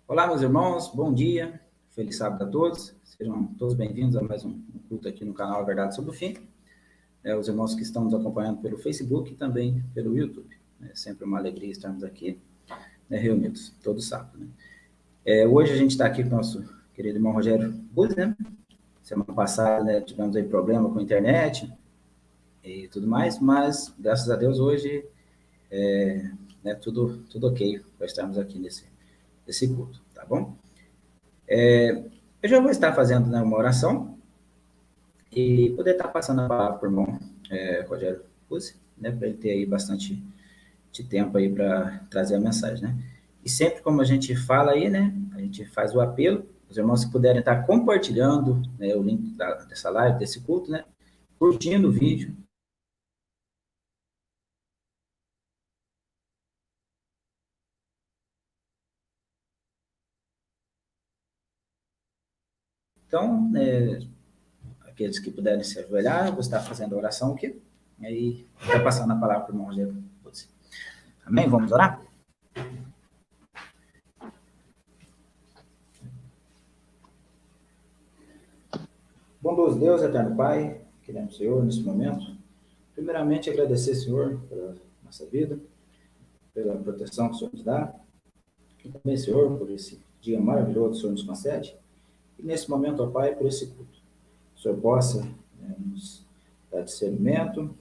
Olá, meus irmãos, bom dia, feliz sábado a todos, sejam todos bem-vindos a mais um culto aqui no canal A Verdade sobre o Fim. Os irmãos que estão nos acompanhando pelo Facebook e também pelo YouTube. É sempre uma alegria estarmos aqui reunidos, todo sábado. Hoje a gente está aqui com o nosso querido irmão Rogério Buzzi, né? Semana passada tivemos aí problema com a internet e tudo mais, mas graças a Deus hoje tudo ok para estarmos aqui nesse culto, tá bom? Eu já vou estar fazendo uma oração e poder estar passando a palavra para o irmão Rogério Buzzi, para ele ter aí bastante de tempo aí para trazer a mensagem, né? E sempre como a gente fala aí, a gente faz o apelo, os irmãos que puderem estar compartilhando o link dessa live, desse culto, curtindo o vídeo. Então, aqueles que puderem se ajoelhar, eu vou estar fazendo a oração aqui, e aí vou passando a palavra para o irmão Rogério. Amém? Vamos orar? Bondoso Deus, eterno Pai, queremos, Senhor, nesse momento, primeiramente agradecer, Senhor, pela nossa vida, pela proteção que o Senhor nos dá, e também, Senhor, por esse dia maravilhoso que o Senhor nos concede, e nesse momento, ó Pai, por esse culto. O Senhor possa nos dar discernimento,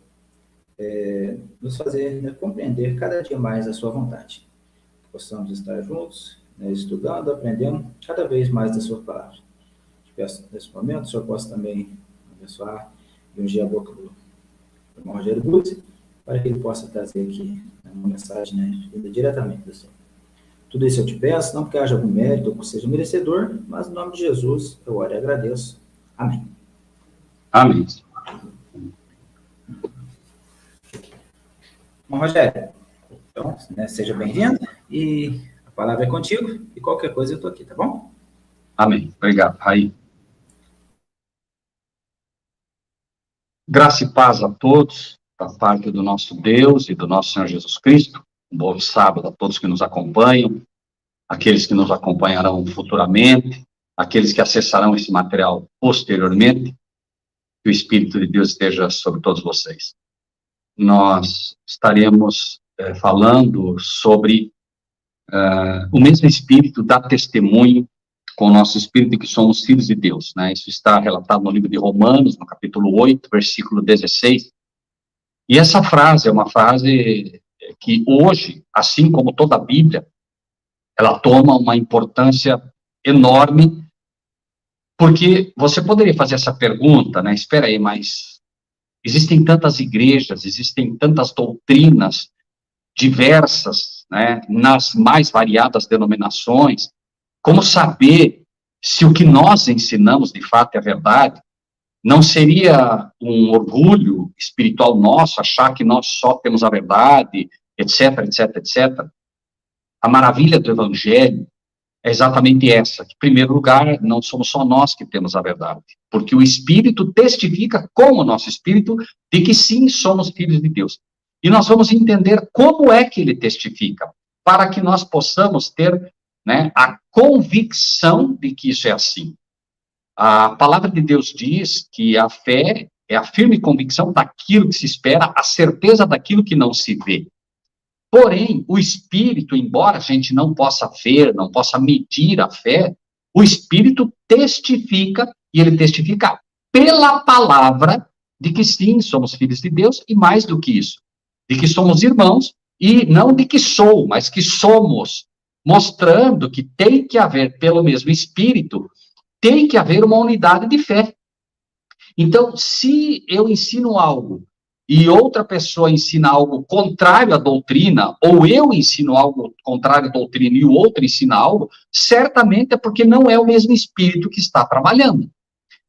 nos fazer compreender cada dia mais a sua vontade. Que possamos estar juntos, estudando, aprendendo cada vez mais da sua palavra. Te peço nesse momento, o Senhor possa também abençoar e ungir a boca do irmão Rogério Buzzi, para que ele possa trazer aqui uma mensagem diretamente do Senhor. Tudo isso eu te peço, não porque haja algum mérito ou que seja merecedor, mas no nome de Jesus eu oro e agradeço. Amém. Amém. Bom, Rogério, então, seja bem-vindo e a palavra é contigo e qualquer coisa eu estou aqui, tá bom? Amém. Obrigado, Raí. Graça e paz a todos, da parte do nosso Deus e do nosso Senhor Jesus Cristo. Um bom sábado a todos que nos acompanham, aqueles que nos acompanharão futuramente, aqueles que acessarão esse material posteriormente. Que o Espírito de Deus esteja sobre todos vocês. Nós estaremos falando sobre o mesmo Espírito dá testemunho com o nosso Espírito de que somos filhos de Deus, né? Isso está relatado no livro de Romanos, no capítulo 8, versículo 16. E essa frase é uma frase que hoje, assim como toda a Bíblia, ela toma uma importância enorme, porque você poderia fazer essa pergunta, espera aí, mas existem tantas igrejas, existem tantas doutrinas diversas, nas mais variadas denominações, como saber se o que nós ensinamos de fato é verdade? Não seria um orgulho espiritual nosso achar que nós só temos a verdade, etc, etc, etc? A maravilha do Evangelho é exatamente essa, que, em primeiro lugar, não somos só nós que temos a verdade, porque o Espírito testifica com o nosso Espírito de que sim, somos filhos de Deus. E nós vamos entender como é que ele testifica, para que nós possamos ter a convicção de que isso é assim. A palavra de Deus diz que a fé é a firme convicção daquilo que se espera, a certeza daquilo que não se vê. Porém, o Espírito, embora a gente não possa ver, não possa medir a fé, o Espírito testifica, e ele testifica pela palavra, de que sim, somos filhos de Deus, e mais do que isso, de que somos irmãos, e não de que sou, mas que somos, mostrando que tem que haver, pelo mesmo Espírito, tem que haver uma unidade de fé. Então, se eu ensino algo, e outra pessoa ensina algo contrário à doutrina, ou eu ensino algo contrário à doutrina e o outro ensina algo, certamente é porque não é o mesmo Espírito que está trabalhando.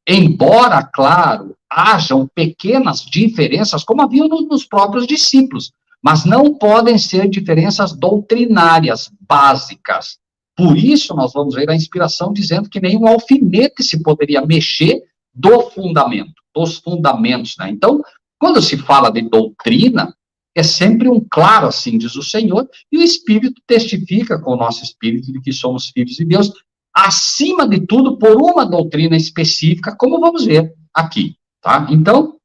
Embora, claro, hajam pequenas diferenças, como havia nos próprios discípulos, mas não podem ser diferenças doutrinárias, básicas. Por isso, nós vamos ver a inspiração dizendo que nenhum alfinete se poderia mexer do fundamento, dos fundamentos, Então, quando se fala de doutrina, é sempre um claro, assim diz o Senhor, e o Espírito testifica com o nosso espírito de que somos filhos de Deus, acima de tudo, por uma doutrina específica, como vamos ver aqui, tá? Então,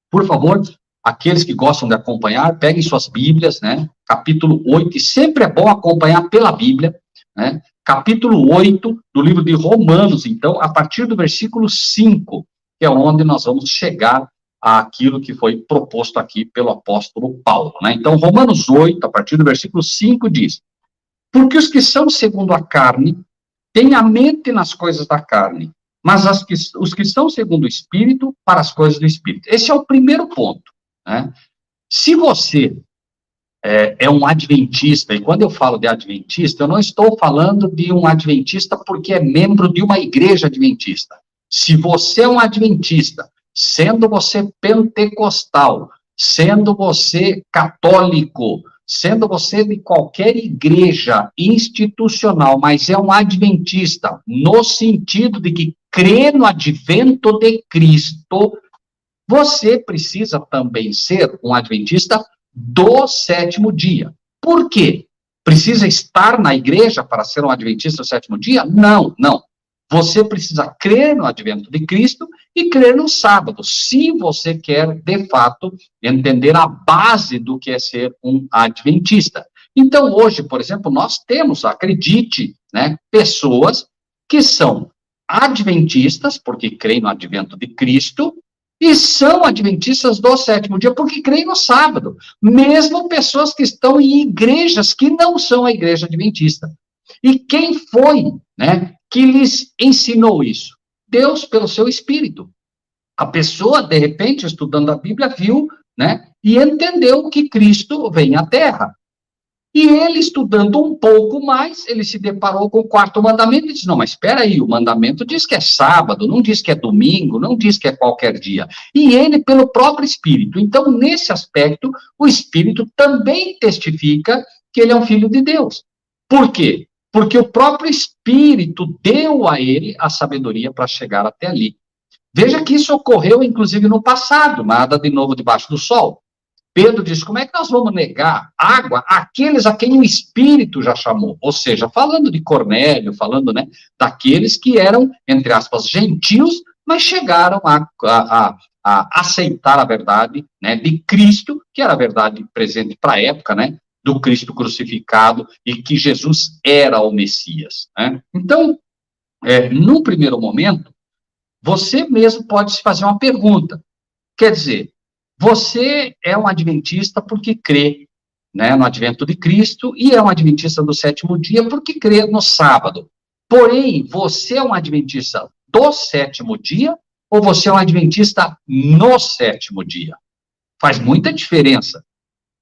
por favor, aqueles que gostam de acompanhar, peguem suas Bíblias, né? Capítulo 8, e sempre é bom acompanhar pela Bíblia, né? Capítulo 8 do livro de Romanos, então, a partir do versículo 5, que é onde nós vamos chegar àquilo que foi proposto aqui pelo apóstolo Paulo, né? Então, Romanos 8, a partir do versículo 5, diz: porque os que são segundo a carne têm a mente nas coisas da carne, mas os que são segundo o Espírito, para as coisas do Espírito. Esse é o primeiro ponto, né? Se você é um adventista, e quando eu falo de adventista, eu não estou falando de um adventista porque é membro de uma igreja adventista. Se você é um adventista, sendo você pentecostal, sendo você católico, sendo você de qualquer igreja institucional, mas é um adventista, no sentido de que crê no advento de Cristo, você precisa também ser um adventista do sétimo dia. Por quê? Precisa estar na igreja para ser um adventista do sétimo dia? Não, não. Você precisa crer no advento de Cristo e crer no sábado, se você quer, de fato, entender a base do que é ser um adventista. Então, hoje, por exemplo, nós temos, acredite, né, pessoas que são adventistas, porque creem no advento de Cristo, e são adventistas do sétimo dia, porque creem no sábado. Mesmo pessoas que estão em igrejas que não são a igreja adventista. E quem foi, né, que lhes ensinou isso? Deus, pelo seu Espírito. A pessoa, de repente, estudando a Bíblia, viu, né, e entendeu que Cristo vem à Terra. E ele, estudando um pouco mais, ele se deparou com o quarto mandamento e disse: não, mas espera aí, o mandamento diz que é sábado, não diz que é domingo, não diz que é qualquer dia. E ele, pelo próprio Espírito. Então, nesse aspecto, o Espírito também testifica que ele é um filho de Deus. Por quê? Porque o próprio Espírito deu a ele a sabedoria para chegar até ali. Veja que isso ocorreu, inclusive, no passado, nada de novo debaixo do sol. Pedro diz: como é que nós vamos negar água àqueles a quem o Espírito já chamou? Ou seja, falando de Cornélio, falando, né, daqueles que eram, entre aspas, gentios, mas chegaram a aceitar a verdade, né, de Cristo, que era a verdade presente para a época, né, do Cristo crucificado, e que Jesus era o Messias, né? Então, num primeiro momento, você mesmo pode se fazer uma pergunta. Quer dizer, você é um adventista porque crê, né, no advento de Cristo, e é um adventista do sétimo dia porque crê no sábado. Porém, você é um adventista do sétimo dia ou você é um adventista no sétimo dia? Faz muita diferença.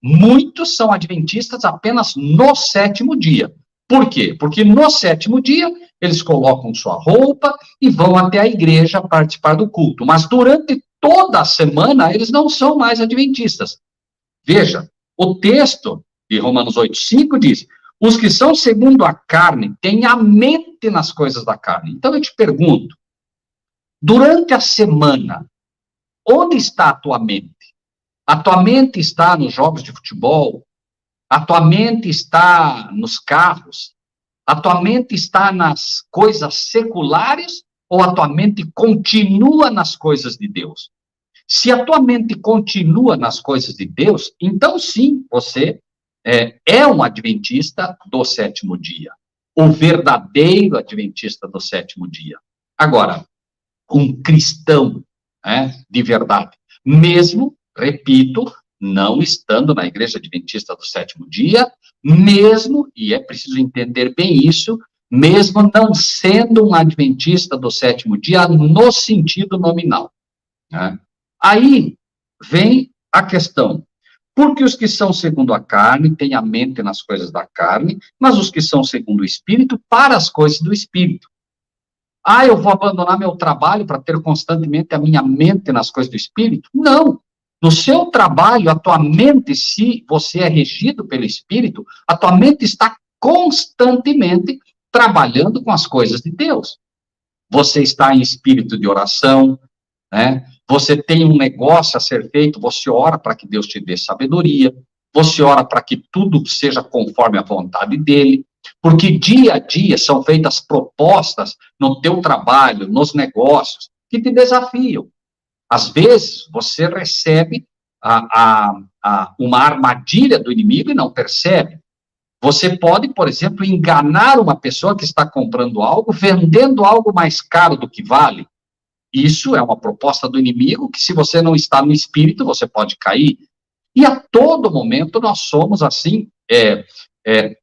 Muitos são adventistas apenas no sétimo dia. Por quê? Porque no sétimo dia eles colocam sua roupa e vão até a igreja participar do culto. Mas durante toda a semana, eles não são mais adventistas. Veja, o texto de Romanos 8:5 diz: os que são segundo a carne têm a mente nas coisas da carne. Então eu te pergunto, durante a semana, onde está a tua mente? A tua mente está nos jogos de futebol? A tua mente está nos carros? A tua mente está nas coisas seculares? Ou a tua mente continua nas coisas de Deus? Se a tua mente continua nas coisas de Deus, então sim, você é um adventista do sétimo dia. O verdadeiro adventista do sétimo dia. Agora, um cristão, de verdade, mesmo, repito, não estando na igreja adventista do sétimo dia, mesmo, e é preciso entender bem isso, mesmo não sendo um adventista do sétimo dia no sentido nominal, né? Aí vem a questão: porque os que são segundo a carne têm a mente nas coisas da carne, mas os que são segundo o Espírito, para as coisas do Espírito. Ah, eu vou abandonar meu trabalho para ter constantemente a minha mente nas coisas do Espírito? Não. No seu trabalho, a tua mente, se você é regido pelo Espírito, a tua mente está constantemente trabalhando com as coisas de Deus. Você está em espírito de oração, né? Você tem um negócio a ser feito, você ora para que Deus te dê sabedoria, você ora para que tudo seja conforme a vontade dele, porque dia a dia são feitas propostas no teu trabalho, nos negócios, que te desafiam. Às vezes, você recebe uma armadilha do inimigo e não percebe. Você pode, por exemplo, enganar uma pessoa que está comprando algo, vendendo algo mais caro do que vale. Isso é uma proposta do inimigo que, se você não está no espírito, você pode cair. E a todo momento nós somos, assim,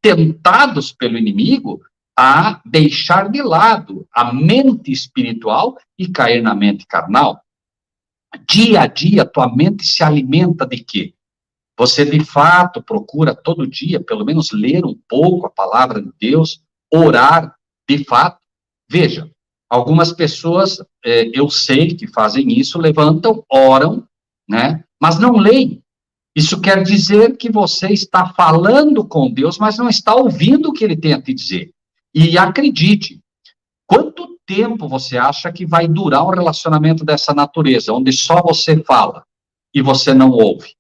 tentados pelo inimigo a deixar de lado a mente espiritual e cair na mente carnal. Dia a dia, tua mente se alimenta de quê? Você, de fato, procura todo dia, pelo menos, ler um pouco a palavra de Deus, orar, de fato. Veja, algumas pessoas, eu sei que fazem isso, levantam, oram, né? Mas não leem. Isso quer dizer que você está falando com Deus, mas não está ouvindo o que ele tem a te dizer. E acredite, quanto tempo você acha que vai durar um relacionamento dessa natureza, onde só você fala e você não ouve?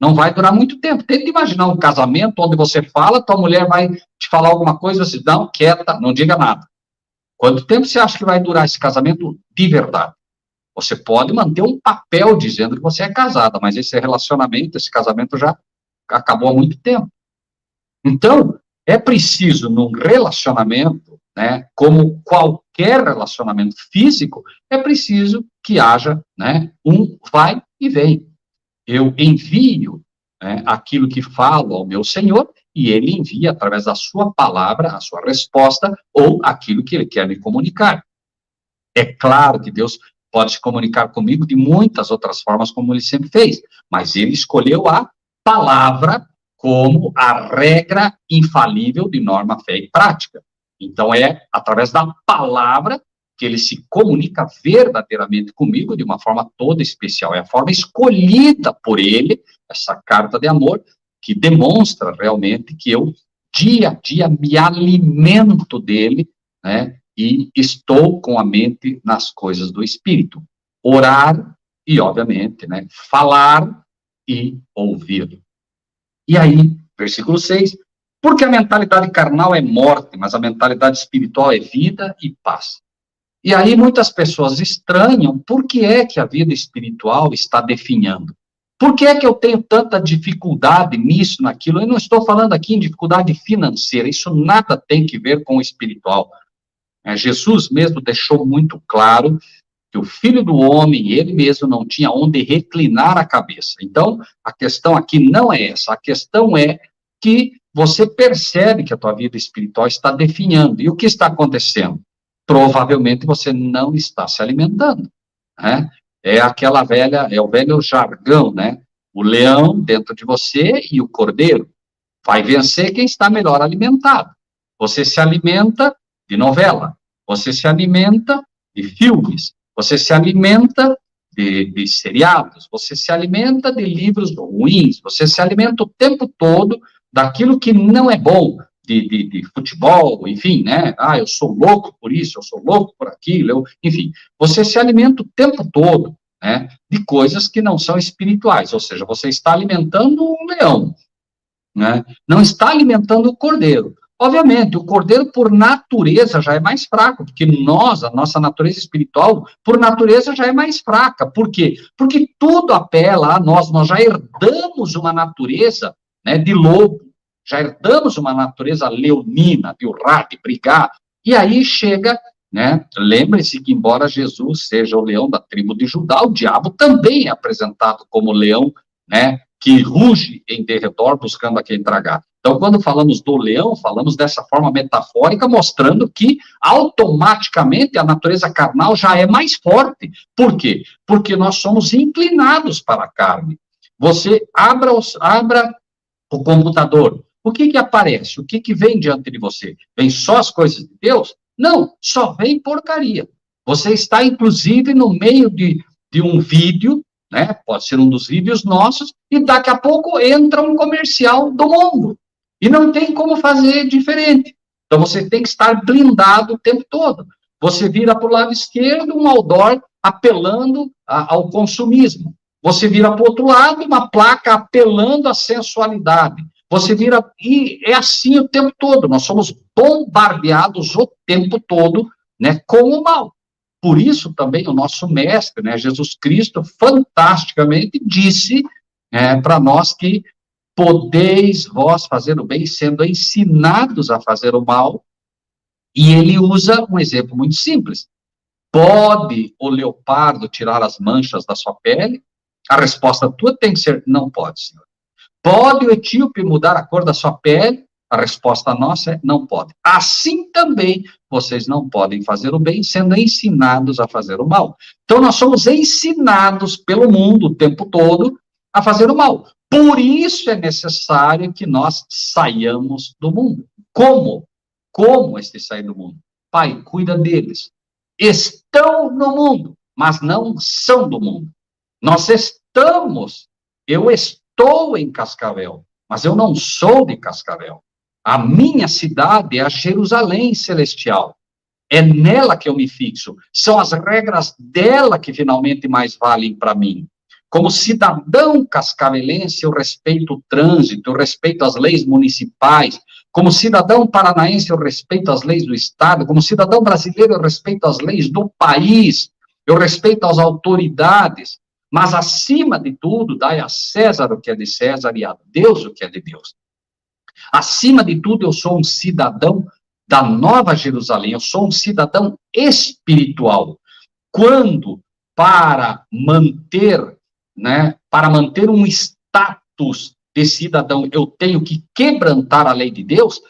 Não vai durar muito tempo. Tenta imaginar um casamento onde você fala, tua mulher vai te falar alguma coisa, você não, quieta, não diga nada. Quanto tempo você acha que vai durar esse casamento de verdade? Você pode manter um papel dizendo que você é casada, mas esse relacionamento, esse casamento já acabou há muito tempo. Então, é preciso, num relacionamento, né, como qualquer relacionamento físico, é preciso que haja, né, um vai e vem. Eu envio, né, aquilo que falo ao meu Senhor, e ele envia, através da sua palavra, a sua resposta, ou aquilo que ele quer me comunicar. É claro que Deus pode se comunicar comigo de muitas outras formas, como ele sempre fez, mas ele escolheu a palavra como a regra infalível de norma, fé e prática. Então, é através da palavra que ele se comunica verdadeiramente comigo de uma forma toda especial. É a forma escolhida por ele, essa carta de amor, que demonstra realmente que eu, dia a dia, me alimento dele, né, e estou com a mente nas coisas do Espírito. Orar e, obviamente, né, falar e ouvir. E aí, versículo 6, porque a mentalidade carnal é morte, mas a mentalidade espiritual é vida e paz. E aí muitas pessoas estranham por que é que a vida espiritual está definhando. Por que é que eu tenho tanta dificuldade nisso, naquilo? Eu não estou falando aqui em dificuldade financeira, isso nada tem que ver com o espiritual. Jesus mesmo deixou muito claro que o Filho do Homem, ele mesmo, não tinha onde reclinar a cabeça. Então, a questão aqui não é essa, a questão é que você percebe que a tua vida espiritual está definhando. E o que está acontecendo? Provavelmente você não está se alimentando, né? É o velho jargão, né? O leão dentro de você e o cordeiro. Vai vencer quem está melhor alimentado. Você se alimenta de novela, você se alimenta de filmes, você se alimenta de seriados, você se alimenta de livros ruins, você se alimenta o tempo todo daquilo que não é bom, de futebol, enfim, né? Eu sou louco por isso, eu sou louco por aquilo, enfim. Você se alimenta o tempo todo, né, de coisas que não são espirituais, ou seja, você está alimentando um leão, né? Não está alimentando o cordeiro. Obviamente, o cordeiro, por natureza, já é mais fraco, porque a nossa natureza espiritual, por natureza, já é mais fraca. Por quê? Porque tudo apela a nós já herdamos uma natureza, né, de lobo, já herdamos uma natureza leonina, de urrar, de brigar, e aí chega, né, lembre-se que, embora Jesus seja o leão da tribo de Judá, o diabo também é apresentado como leão, né, que ruge em derredor buscando a quem tragar. Então, quando falamos do leão, falamos dessa forma metafórica, mostrando que, automaticamente, a natureza carnal já é mais forte. Por quê? Porque nós somos inclinados para a carne. Você abra o computador, o que aparece? O que vem diante de você? Vem só as coisas de Deus? Não, só vem porcaria. Você está, inclusive, no meio de um vídeo, né? Pode ser um dos vídeos nossos, e daqui a pouco entra um comercial do mundo. E não tem como fazer diferente. Então, você tem que estar blindado o tempo todo. Você vira para o lado esquerdo, um outdoor apelando ao consumismo. Você vira para o outro lado, uma placa apelando à sensualidade. Você vira, e é assim o tempo todo, nós somos bombardeados o tempo todo, né, com o mal. Por isso também o nosso mestre, né, Jesus Cristo, fantasticamente disse para nós que podeis vós fazer o bem sendo ensinados a fazer o mal, e ele usa um exemplo muito simples. Pode o leopardo tirar as manchas da sua pele? A resposta tua tem que ser, não pode, senhor. Pode o etíope mudar a cor da sua pele? A resposta nossa é, não pode. Assim também, vocês não podem fazer o bem, sendo ensinados a fazer o mal. Então, nós somos ensinados pelo mundo o tempo todo a fazer o mal. Por isso é necessário que nós saiamos do mundo. Como? Como este sair do mundo? Pai, cuida deles. Estão no mundo, mas não são do mundo. Nós estamos, eu estou em Cascavel, mas eu não sou de Cascavel. A minha cidade é a Jerusalém Celestial. É nela que eu me fixo. São as regras dela que finalmente mais valem para mim. Como cidadão cascavelense, eu respeito o trânsito, eu respeito as leis municipais. Como cidadão paranaense, eu respeito as leis do Estado. Como cidadão brasileiro, eu respeito as leis do país. Eu respeito as autoridades. Mas, acima de tudo, dai a César o que é de César e a Deus o que é de Deus. Acima de tudo, eu sou um cidadão da Nova Jerusalém. Eu sou um cidadão espiritual. Quando, para manter um status de cidadão, eu tenho que quebrantar a lei de Deus,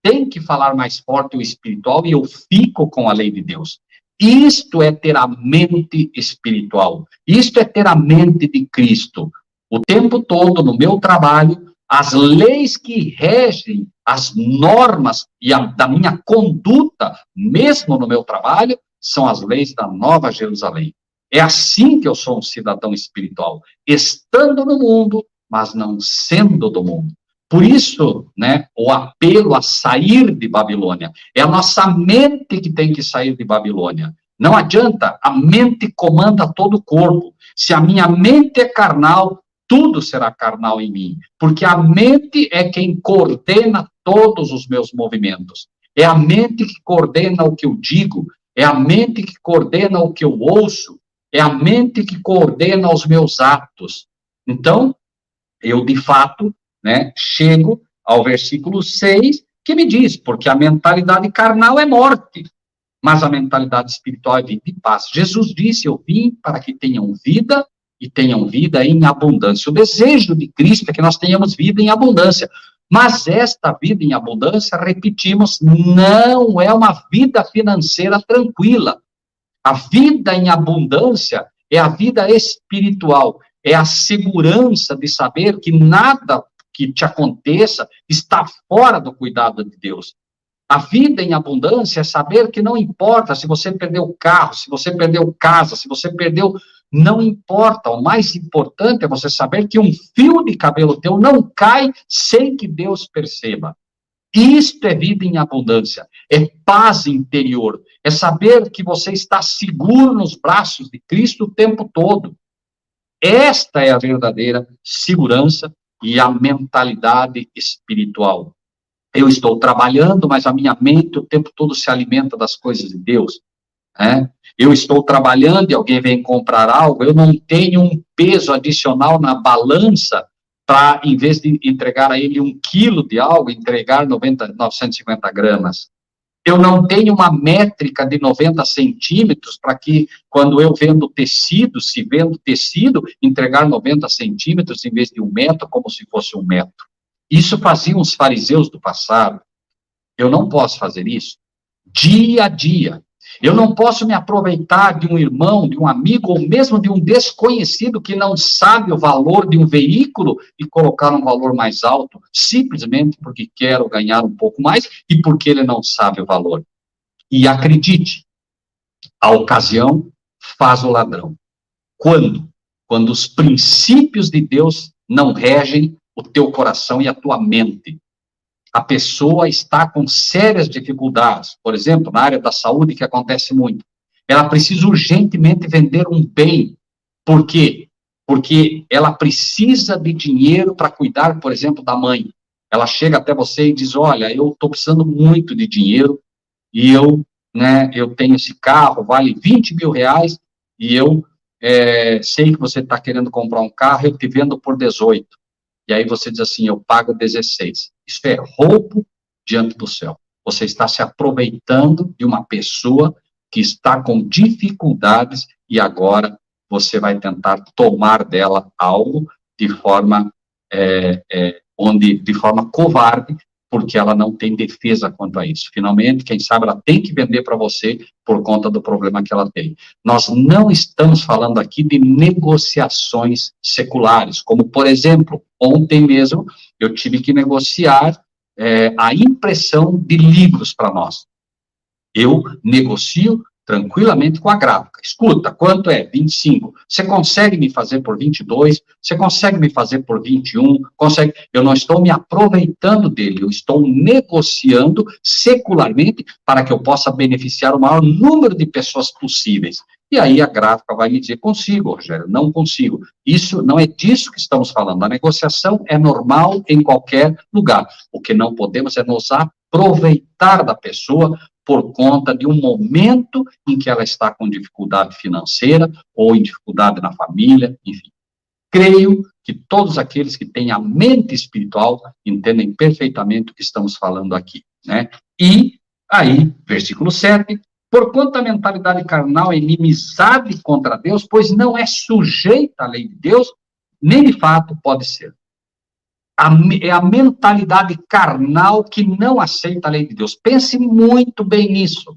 tem que falar mais forte o espiritual e eu fico com a lei de Deus. Isto é ter a mente espiritual. Isto é ter a mente de Cristo. O tempo todo, no meu trabalho, as leis que regem as normas da minha conduta, mesmo no meu trabalho, são as leis da Nova Jerusalém. É assim que eu sou um cidadão espiritual, estando no mundo, mas não sendo do mundo. Por isso, o apelo a sair de Babilônia. É a nossa mente que tem que sair de Babilônia. Não adianta, a mente comanda todo o corpo. Se a minha mente é carnal, tudo será carnal em mim. Porque a mente é quem coordena todos os meus movimentos. É a mente que coordena o que eu digo. É a mente que coordena o que eu ouço. É a mente que coordena os meus atos. Então, eu, de fato, chego ao versículo 6, que me diz, porque a mentalidade carnal é morte, mas a mentalidade espiritual é vida e paz. Jesus disse, eu vim para que tenham vida e tenham vida em abundância. O desejo de Cristo é que nós tenhamos vida em abundância, mas esta vida em abundância, repetimos, não é uma vida financeira tranquila. A vida em abundância é a vida espiritual, é a segurança de saber que nada que te aconteça está fora do cuidado de Deus. A vida em abundância é saber que não importa se você perdeu carro, se você perdeu casa, se você perdeu... Não importa, o mais importante é você saber que um fio de cabelo teu não cai sem que Deus perceba. Isto é vida em abundância, é paz interior, é saber que você está seguro nos braços de Cristo o tempo todo. Esta é a verdadeira segurança e a mentalidade espiritual. Eu estou trabalhando, mas a minha mente o tempo todo se alimenta das coisas de Deus. Eu estou trabalhando e alguém vem comprar algo, eu não tenho um peso adicional na balança para, em vez de entregar a ele 1 quilo de algo, entregar 950 gramas. Eu não tenho uma métrica de 90 centímetros para que, quando eu vendo tecido, se vendo tecido, entregar 90 centímetros em vez de 1 metro, como se fosse 1 metro. Isso faziam os fariseus do passado. Eu não posso fazer isso. Dia a dia. Eu não posso me aproveitar de um irmão, de um amigo, ou mesmo de um desconhecido que não sabe o valor de um veículo e colocar um valor mais alto, simplesmente porque quero ganhar um pouco mais e porque ele não sabe o valor. E acredite, a ocasião faz o ladrão. Quando? Quando os princípios de Deus não regem o teu coração e a tua mente. A pessoa está com sérias dificuldades, por exemplo, na área da saúde, que acontece muito. ela precisa urgentemente vender um bem. Por quê? Porque ela precisa de dinheiro para cuidar, por exemplo, da mãe. Ela chega até você e diz, olha, eu estou precisando muito de dinheiro, e eu tenho esse carro, vale 20 mil reais, e eu sei que você está querendo comprar um carro, eu te vendo por 18. E aí você diz assim, eu pago 16. Isso é roubo diante do céu. Você está se aproveitando de uma pessoa que está com dificuldades e agora você vai tentar tomar dela algo de forma de forma covarde, porque ela não tem defesa quanto a isso. Finalmente, quem sabe ela tem que vender para você por conta do problema que ela tem. Nós não estamos falando aqui de negociações seculares, como, por exemplo, ontem mesmo eu tive que negociar a impressão de livros para nós. Eu negocio tranquilamente com a gráfica. Escuta, quanto é? 25. Você consegue me fazer por 22? Você consegue me fazer por 21? Consegue? Eu não estou me aproveitando dele, eu estou negociando secularmente para que eu possa beneficiar o maior número de pessoas possíveis. E aí a gráfica vai me dizer, consigo, Rogério, não consigo. Isso não é disso que estamos falando. A negociação é normal em qualquer lugar. O que não podemos é nos aproveitar da pessoa por conta de um momento em que ela está com dificuldade financeira ou em dificuldade na família, enfim. Creio que todos aqueles que têm a mente espiritual entendem perfeitamente o que estamos falando aqui, né? E aí, versículo 7, porquanto a mentalidade carnal é inimizade contra Deus, pois não é sujeita à lei de Deus, nem de fato pode ser. É a mentalidade carnal que não aceita a lei de Deus. Pense muito bem nisso.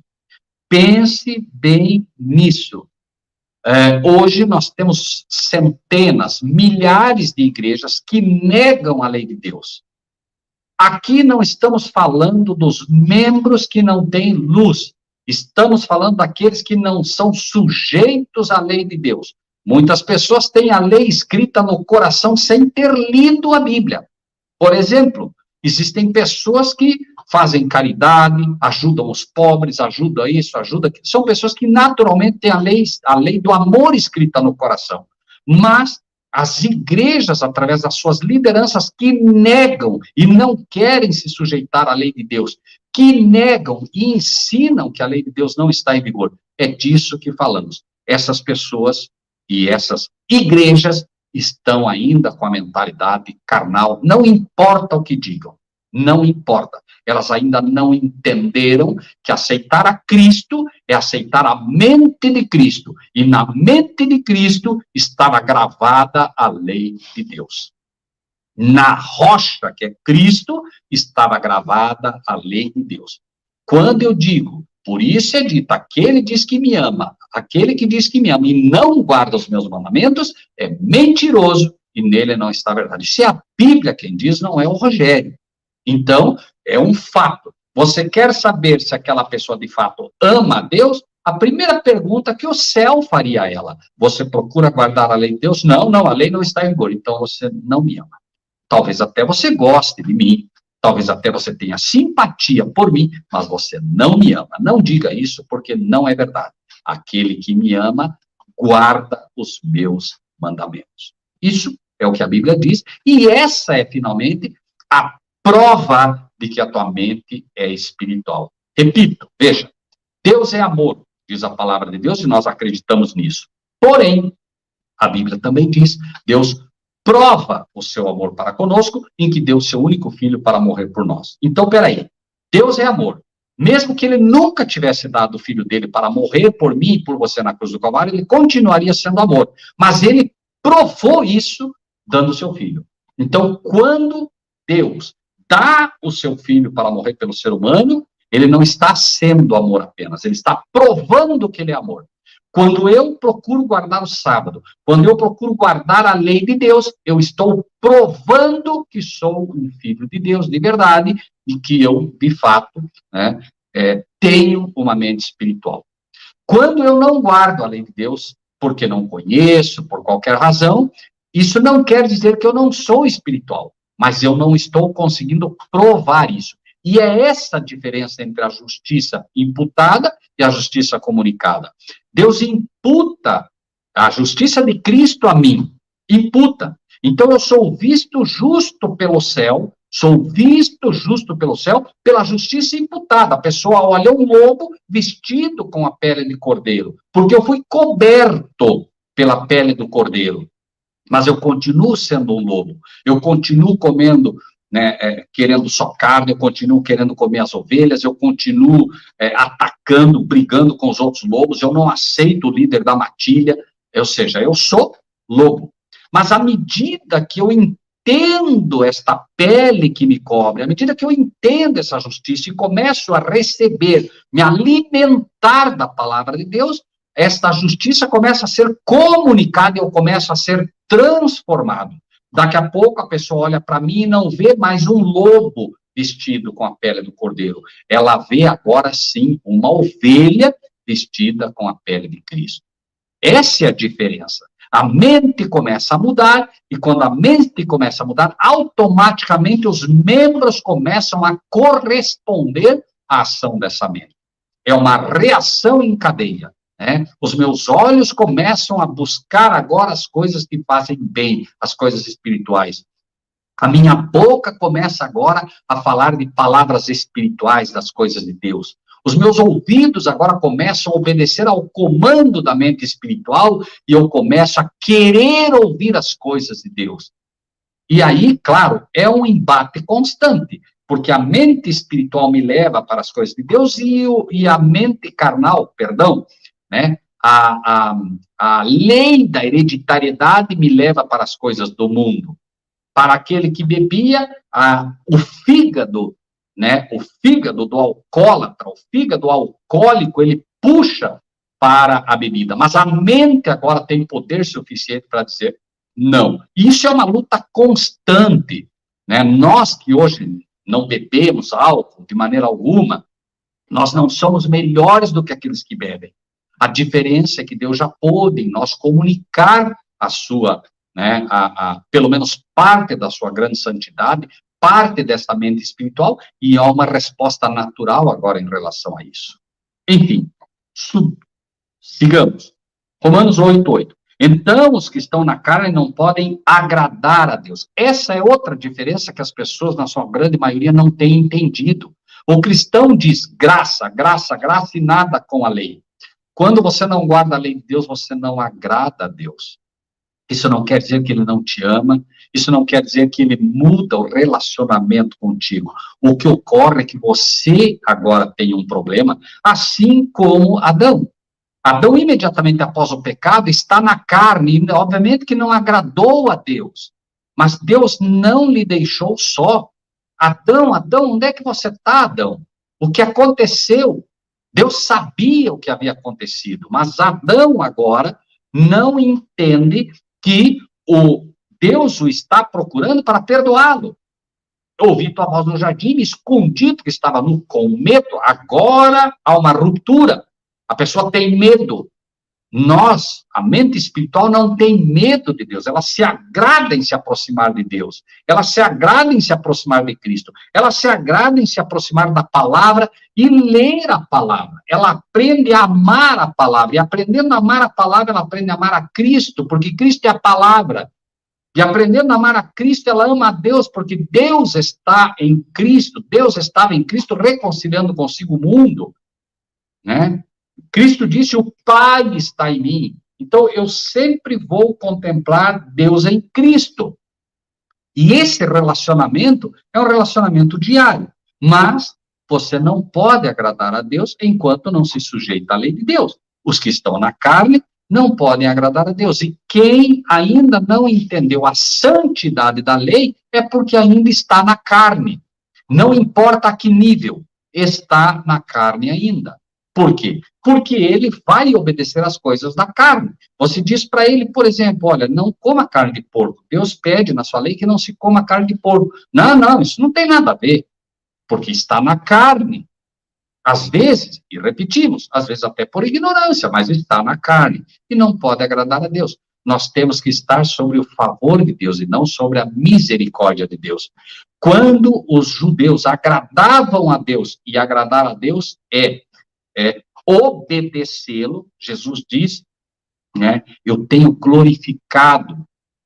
Pense bem nisso. Hoje nós temos centenas, milhares de igrejas que negam a lei de Deus. Aqui não estamos falando dos membros que não têm luz. Estamos falando daqueles que não são sujeitos à lei de Deus. Muitas pessoas têm a lei escrita no coração sem ter lido a Bíblia. Por exemplo, existem pessoas que fazem caridade, ajudam os pobres, ajudam isso, ajudam aquilo. São pessoas que naturalmente têm a lei do amor escrita no coração. Mas as igrejas, através das suas lideranças, que negam e não querem se sujeitar à lei de Deus, que negam e ensinam que a lei de Deus não está em vigor. É disso que falamos. Essas pessoas e essas igrejas estão ainda com a mentalidade carnal, não importa o que digam, não importa. Elas ainda não entenderam que aceitar a Cristo é aceitar a mente de Cristo, e na mente de Cristo estava gravada a lei de Deus. Na rocha, que é Cristo, estava gravada a lei de Deus. Quando eu digo, por isso é dito, aquele diz que me ama, aquele que diz que me ama e não guarda os meus mandamentos, é mentiroso e nele não está a verdade. Se é a Bíblia quem diz, não é o Rogério. Então, é um fato. Você quer saber se aquela pessoa de fato ama a Deus? A primeira pergunta que o céu faria a ela: você procura guardar a lei de Deus? Não, a lei não está em vigor, então você não me ama. Talvez até você goste de mim, talvez até você tenha simpatia por mim, mas você não me ama. Não diga isso, porque não é verdade. Aquele que me ama, guarda os meus mandamentos. Isso é o que a Bíblia diz, e essa é, finalmente, a prova de que a tua mente é espiritual. Repito, veja, Deus é amor, diz a palavra de Deus, e nós acreditamos nisso. Porém, a Bíblia também diz, Deus prova o seu amor para conosco, em que deu o seu único filho para morrer por nós. Então, peraí, Deus é amor. Mesmo que ele nunca tivesse dado o filho dele para morrer por mim e por você na cruz do Calvário, ele continuaria sendo amor. Mas ele provou isso dando o seu filho. Então, quando Deus dá o seu filho para morrer pelo ser humano, ele não está sendo amor apenas, ele está provando que ele é amor. Quando eu procuro guardar o sábado, quando eu procuro guardar a lei de Deus, eu estou provando que sou um filho de Deus de verdade e que eu, de fato, tenho uma mente espiritual. Quando eu não guardo a lei de Deus, porque não conheço, por qualquer razão, isso não quer dizer que eu não sou espiritual, mas eu não estou conseguindo provar isso. E é essa a diferença entre a justiça imputada e a justiça comunicada. Deus imputa a justiça de Cristo a mim, imputa. Então eu sou visto justo pelo céu, sou visto justo pelo céu pela justiça imputada. A pessoa olha um lobo vestido com a pele de cordeiro, porque eu fui coberto pela pele do cordeiro. Mas eu continuo sendo um lobo, eu continuo comendo, né, querendo só carne, eu continuo querendo comer as ovelhas, eu continuo atacando, brigando com os outros lobos, eu não aceito o líder da matilha, ou seja, eu sou lobo. Mas à medida que eu entendo esta pele que me cobre, à medida que eu entendo essa justiça e começo a receber, me alimentar da palavra de Deus, esta justiça começa a ser comunicada e eu começo a ser transformado. Daqui a pouco a pessoa olha para mim e não vê mais um lobo vestido com a pele do cordeiro. Ela vê agora sim uma ovelha vestida com a pele de Cristo. Essa é a diferença. A mente começa a mudar, e quando a mente começa a mudar, automaticamente os membros começam a corresponder à ação dessa mente. É uma reação em cadeia. Os meus olhos começam a buscar agora as coisas que fazem bem, as coisas espirituais. A minha boca começa agora a falar de palavras espirituais, das coisas de Deus. Os meus ouvidos agora começam a obedecer ao comando da mente espiritual e eu começo a querer ouvir as coisas de Deus. E aí, claro, é um embate constante, porque a mente espiritual me leva para as coisas de Deus e a mente carnal, né? A lei da hereditariedade me leva para as coisas do mundo. Para aquele que bebia, o fígado, né? O fígado do alcoólatra, o fígado alcoólico, ele puxa para a bebida. Mas a mente agora tem poder suficiente para dizer não. Isso é uma luta constante, né? Nós que hoje não bebemos álcool de maneira alguma, nós não somos melhores do que aqueles que bebem. A diferença é que Deus já pôde em nós comunicar a sua, né, pelo menos parte da sua grande santidade, parte dessa mente espiritual, e há uma resposta natural agora em relação a isso. Enfim, sigamos. Romanos 8:8. Então, os que estão na carne não podem agradar a Deus. Essa é outra diferença que as pessoas, na sua grande maioria, não têm entendido. O cristão diz graça, graça, graça e nada com a lei. Quando você não guarda a lei de Deus, você não agrada a Deus. Isso não quer dizer que ele não te ama, isso não quer dizer que ele muda o relacionamento contigo. O que ocorre é que você agora tem um problema, assim como Adão. Adão, imediatamente após o pecado, está na carne, e obviamente que não agradou a Deus. Mas Deus não lhe deixou só. Adão, onde é que você está, Adão? O que aconteceu? Deus sabia o que havia acontecido, mas Adão agora não entende que Deus o está procurando para perdoá-lo. Ouvi tua voz no jardim, me escondi porque estava nu com medo. Agora há uma ruptura. A pessoa tem medo. Nós, a mente espiritual, não tem medo de Deus. Ela se agrada em se aproximar de Deus. Ela se agrada em se aproximar de Cristo. Ela se agrada em se aproximar da palavra e ler a palavra. Ela aprende a amar a palavra. E aprendendo a amar a palavra, ela aprende a amar a Cristo, porque Cristo é a palavra. E aprendendo a amar a Cristo, ela ama a Deus, porque Deus está em Cristo. Deus estava em Cristo reconciliando consigo o mundo, né? Cristo disse, o Pai está em mim. Então, eu sempre vou contemplar Deus em Cristo. E esse relacionamento é um relacionamento diário. Mas você não pode agradar a Deus enquanto não se sujeita à lei de Deus. Os que estão na carne não podem agradar a Deus. E quem ainda não entendeu a santidade da lei é porque ainda está na carne. Não importa a que nível, está na carne ainda. Por quê? Porque ele vai obedecer às coisas da carne. Você diz para ele, por exemplo, olha, não coma carne de porco. Deus pede na sua lei que não se coma carne de porco. Não, isso não tem nada a ver, porque está na carne. Às vezes, e repetimos, às vezes até por ignorância, mas está na carne e não pode agradar a Deus. nós temos que estar sobre o favor de Deus e não sobre a misericórdia de Deus. Quando os judeus agradavam a Deus, e agradar a Deus é obedecê-lo, Jesus diz, né, eu tenho glorificado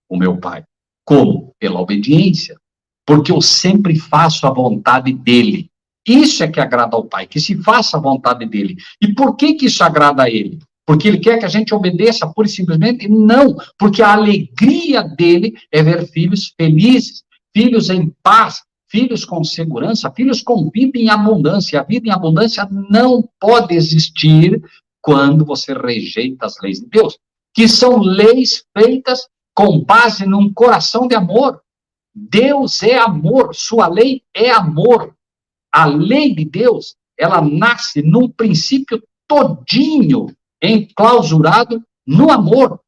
o meu Pai. Como? Pela obediência. Porque eu sempre faço a vontade dele. Isso é que agrada ao Pai, que se faça a vontade dele. E por que isso agrada a ele? Porque ele quer que a gente obedeça pura e simplesmente? Não, porque a alegria dele é ver filhos felizes, filhos em paz, filhos com segurança, filhos com vida em abundância. A vida em abundância não pode existir quando você rejeita as leis de Deus, que são leis feitas com base num coração de amor. Deus é amor, sua lei é amor. A lei de Deus, ela nasce num princípio todinho enclausurado no amor.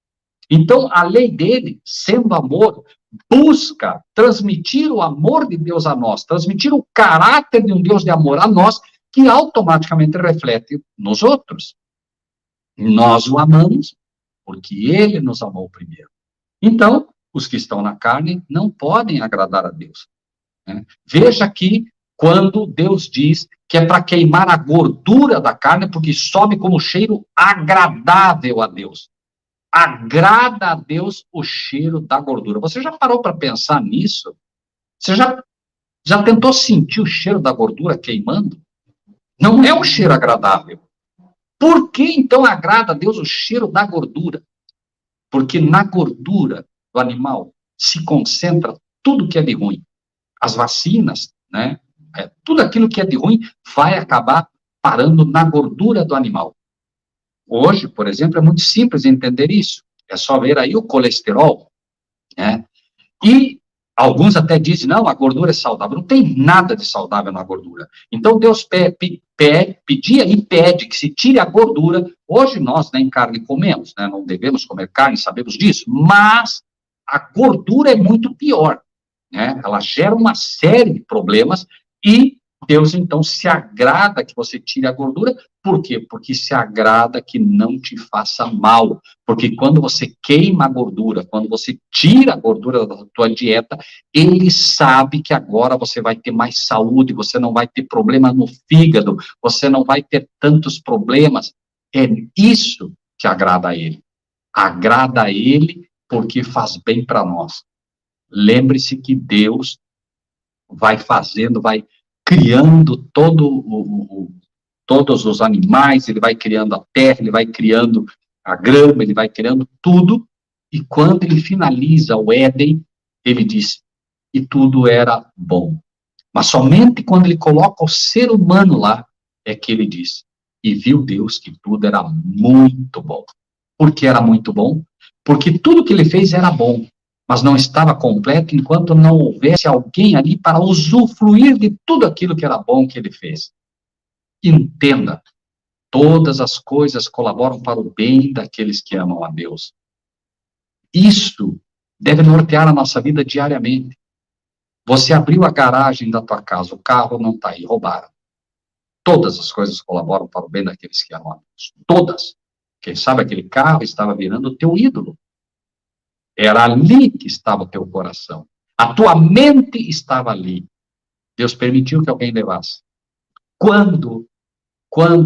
Então, a lei dele, sendo amor, busca transmitir o amor de Deus a nós, transmitir o caráter de um Deus de amor a nós, que automaticamente reflete nos outros. Nós o amamos porque ele nos amou primeiro. Então, os que estão na carne não podem agradar a Deus. Né? Veja aqui, quando Deus diz que é para queimar a gordura da carne, porque sobe como cheiro agradável a Deus. Agrada a Deus o cheiro da gordura. Você já parou para pensar nisso? Você já tentou sentir o cheiro da gordura queimando? Não é um cheiro agradável. Por que então agrada a Deus o cheiro da gordura? Porque na gordura do animal se concentra tudo que é de ruim. As vacinas, né? Tudo aquilo que é de ruim vai acabar parando na gordura do animal. Hoje, por exemplo, é muito simples entender isso. É só ver aí o colesterol, né? E alguns até dizem, não, a gordura é saudável. Não tem nada de saudável na gordura. Então, Deus pedia e pede que se tire a gordura. Hoje nós nem carne comemos, né? Não devemos comer carne, sabemos disso. Mas a gordura é muito pior, né? Ela gera uma série de problemas e Deus, então, se agrada que você tire a gordura. Por quê? Porque se agrada que não te faça mal. Porque quando você queima a gordura, quando você tira a gordura da tua dieta, ele sabe que agora você vai ter mais saúde, você não vai ter problema no fígado, você não vai ter tantos problemas. É isso que agrada a ele. Agrada a ele porque faz bem para nós. Lembre-se que Deus vai fazendo, vai criando todos os animais, ele vai criando a terra, ele vai criando a grama, ele vai criando tudo, e quando ele finaliza o Éden, ele diz, e tudo era bom. Mas somente quando ele coloca o ser humano lá, é que ele diz, e viu Deus que tudo era muito bom. Por que era muito bom? Porque tudo que ele fez era bom, mas não estava completo enquanto não houvesse alguém ali para usufruir de tudo aquilo que era bom que ele fez. Entenda, todas as coisas colaboram para o bem daqueles que amam a Deus. Isso deve nortear a nossa vida diariamente. Você abriu a garagem da tua casa, o carro não está aí, roubaram. Todas as coisas colaboram para o bem daqueles que amam a Deus. Todas. Quem sabe aquele carro estava virando o teu ídolo. Era ali que estava o teu coração. A tua mente estava ali. Deus permitiu que alguém levasse. Quando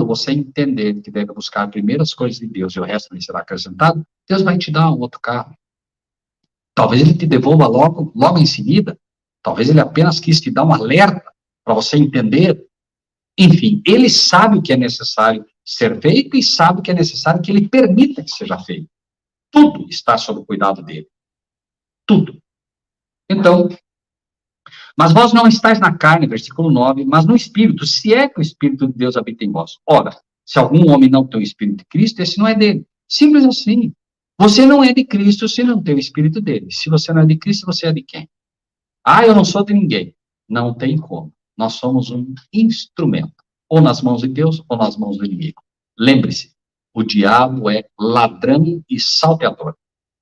você entender que deve buscar primeiro as coisas de Deus e o resto lhe será acrescentado, Deus vai te dar um outro carro. Talvez ele te devolva logo em seguida. Talvez ele apenas quis te dar um alerta para você entender. Enfim, ele sabe o que é necessário ser feito e sabe o que é necessário que ele permita que seja feito. Tudo está sob o cuidado dele. Tudo. Então, mas vós não estáis na carne, versículo 9, mas no Espírito, se é que o Espírito de Deus habita em vós. Ora, se algum homem não tem o Espírito de Cristo, esse não é dele. Simples assim. Você não é de Cristo se não tem o Espírito dele. Se você não é de Cristo, você é de quem? Ah, eu não sou de ninguém. Não tem como. Nós somos um instrumento. Ou nas mãos de Deus, ou nas mãos do inimigo. Lembre-se, o diabo é ladrão e salteador.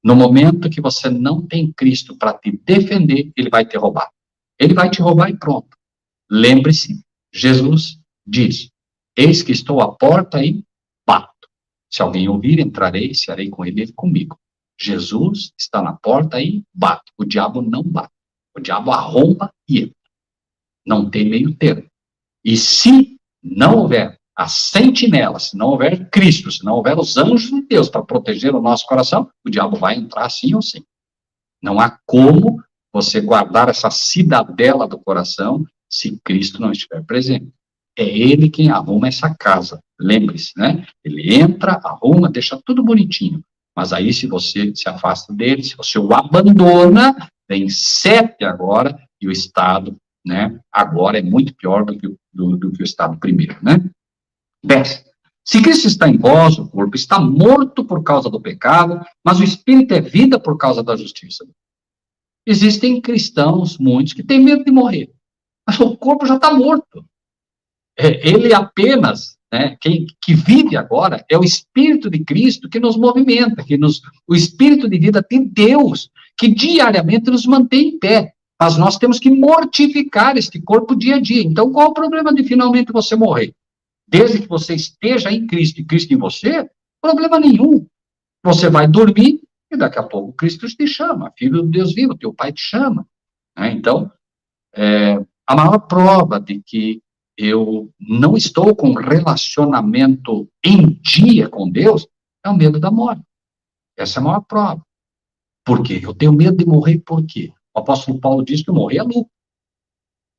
No momento que você não tem Cristo para te defender, ele vai te roubar. Ele vai te roubar e pronto. Lembre-se, Jesus diz, eis que estou à porta e bato. Se alguém ouvir, entrarei, cearei com ele e ele comigo. Jesus está na porta e bate. O diabo não bate. O diabo arromba e entra. Não tem meio termo. E se não houver a sentinela, se não houver Cristo, se não houver os anjos de Deus para proteger o nosso coração, o diabo vai entrar sim ou sim. Não há como você guardar essa cidadela do coração se Cristo não estiver presente. É Ele quem arruma essa casa. Lembre-se, né? Ele entra, arruma, deixa tudo bonitinho. Mas aí, se você se afasta dele, se você o abandona, vem 7 agora, e o estado, né, agora é muito pior do que o estado primeiro, né? 10. Se Cristo está em vós, o corpo está morto por causa do pecado, mas o espírito é vida por causa da justiça. Existem cristãos, muitos, que têm medo de morrer, mas o corpo já está morto. Ele apenas, né, que vive agora é o Espírito de Cristo que nos movimenta, o Espírito de vida de Deus, que diariamente nos mantém em pé. Mas nós temos que mortificar este corpo dia a dia. Então, qual é o problema de finalmente você morrer? Desde que você esteja em Cristo e Cristo em você, problema nenhum. Você vai dormir e daqui a pouco Cristo te chama, filho de Deus vivo, teu pai te chama. Né? Então, a maior prova de que eu não estou com relacionamento em dia com Deus é o medo da morte. Essa é a maior prova. Por quê? Eu tenho medo de morrer por quê? O apóstolo Paulo diz que morrer é lucro.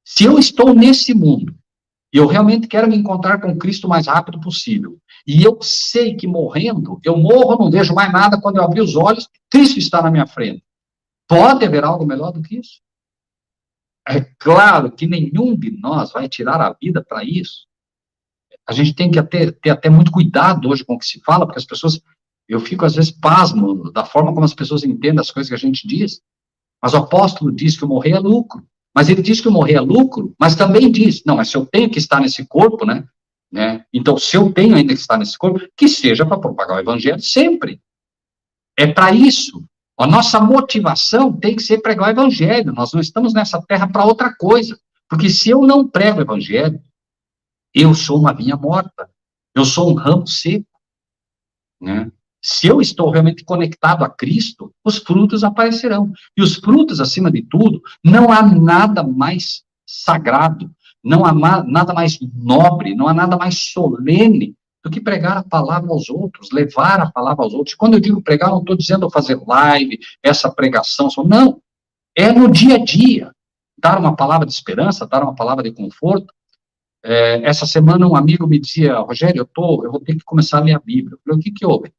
Se eu estou nesse mundo e eu realmente quero me encontrar com Cristo o mais rápido possível, e eu sei que morrendo, eu morro, não vejo mais nada, quando eu abrir os olhos, Cristo está na minha frente. Pode haver algo melhor do que isso? É claro que nenhum de nós vai tirar a vida para isso. A gente tem que ter até muito cuidado hoje com o que se fala, porque as pessoas, eu fico às vezes pasmo da forma como as pessoas entendem as coisas que a gente diz. Mas o apóstolo diz que o morrer é lucro. Mas ele diz que o morrer é lucro, mas também diz, não, mas se eu tenho que estar nesse corpo, né? Então, se eu tenho ainda que estar nesse corpo, que seja para propagar o evangelho sempre. É para isso. A nossa motivação tem que ser pregar o evangelho. Nós não estamos nessa terra para outra coisa. Porque se eu não prego o evangelho, eu sou uma vinha morta. Eu sou um ramo seco. Né? Se eu estou realmente conectado a Cristo, os frutos aparecerão. E os frutos, acima de tudo, não há nada mais sagrado, não há nada mais nobre, não há nada mais solene do que pregar a palavra aos outros, levar a palavra aos outros. Quando eu digo pregar, não estou dizendo fazer live, essa pregação, não. É no dia a dia. Dar uma palavra de esperança, dar uma palavra de conforto. Essa semana um amigo me dizia, Rogério, eu vou ter que começar a ler a Bíblia. Eu falei, o que houve?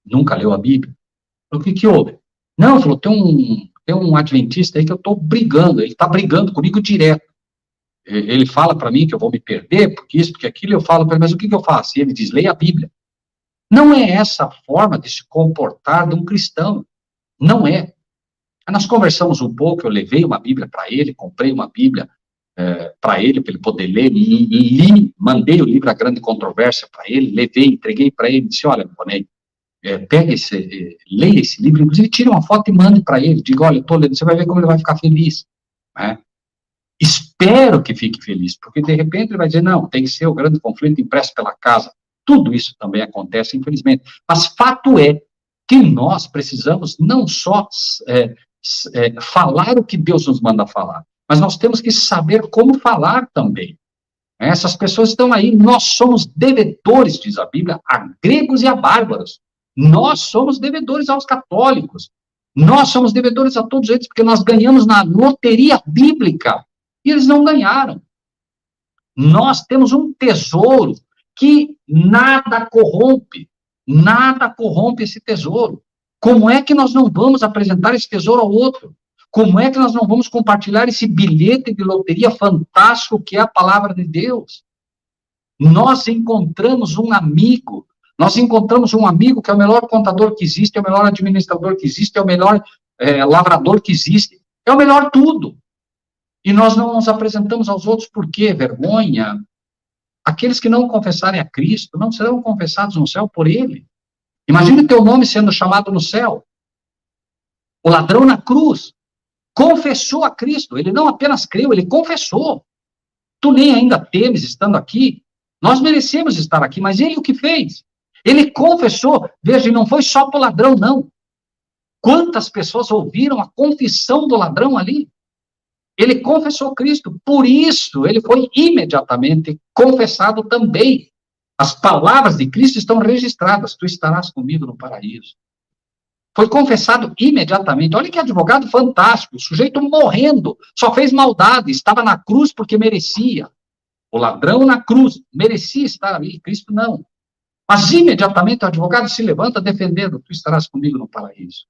Nunca leu a Bíblia? Eu falei, o que houve? Não, falou, tem um adventista aí que eu estou brigando, ele está brigando comigo direto. Ele fala para mim que eu vou me perder, porque isso, porque aquilo, eu falo para ele, mas o que eu faço? E ele diz, leia a Bíblia. Não é essa a forma de se comportar de um cristão. Não é. Nós conversamos um pouco, eu levei uma Bíblia para ele, comprei uma Bíblia para ele poder ler, mandei o livro A Grande Controvérsia para ele, levei, entreguei para ele, disse, olha, Bonei, leia esse livro, inclusive tire uma foto e mande para ele, diga, olha, eu estou lendo, você vai ver como ele vai ficar feliz. Né? Espero que fique feliz, porque de repente ele vai dizer, não, tem que ser o grande conflito impresso pela casa. Tudo isso também acontece, infelizmente. Mas fato é que nós precisamos não só falar o que Deus nos manda falar, mas nós temos que saber como falar também. Essas pessoas estão aí, nós somos devedores, diz a Bíblia, a gregos e a bárbaros. Nós somos devedores aos católicos. Nós somos devedores a todos eles, porque nós ganhamos na loteria bíblica. E eles não ganharam. Nós temos um tesouro que nada corrompe esse tesouro. Como é que nós não vamos apresentar esse tesouro ao outro? Como é que nós não vamos compartilhar esse bilhete de loteria fantástico que é a palavra de Deus? Nós encontramos um amigo que é o melhor contador que existe, é o melhor administrador que existe, é o melhor lavrador que existe, é o melhor tudo. E nós não nos apresentamos aos outros por quê? Vergonha. Aqueles que não confessarem a Cristo não serão confessados no céu por ele. Imagine teu nome sendo chamado no céu. O ladrão na cruz confessou a Cristo. Ele não apenas creu, ele confessou. Tu nem ainda temes estando aqui. Nós merecemos estar aqui, mas ele o que fez? Ele confessou. Veja, não foi só para o ladrão, não. Quantas pessoas ouviram a confissão do ladrão ali? Ele confessou Cristo, por isso ele foi imediatamente confessado também. As palavras de Cristo estão registradas, tu estarás comigo no paraíso. Foi confessado imediatamente. Olha que advogado fantástico, o sujeito morrendo, só fez maldade, estava na cruz porque merecia. O ladrão na cruz, merecia estar ali, Cristo não. Mas imediatamente o advogado se levanta defendendo, tu estarás comigo no paraíso.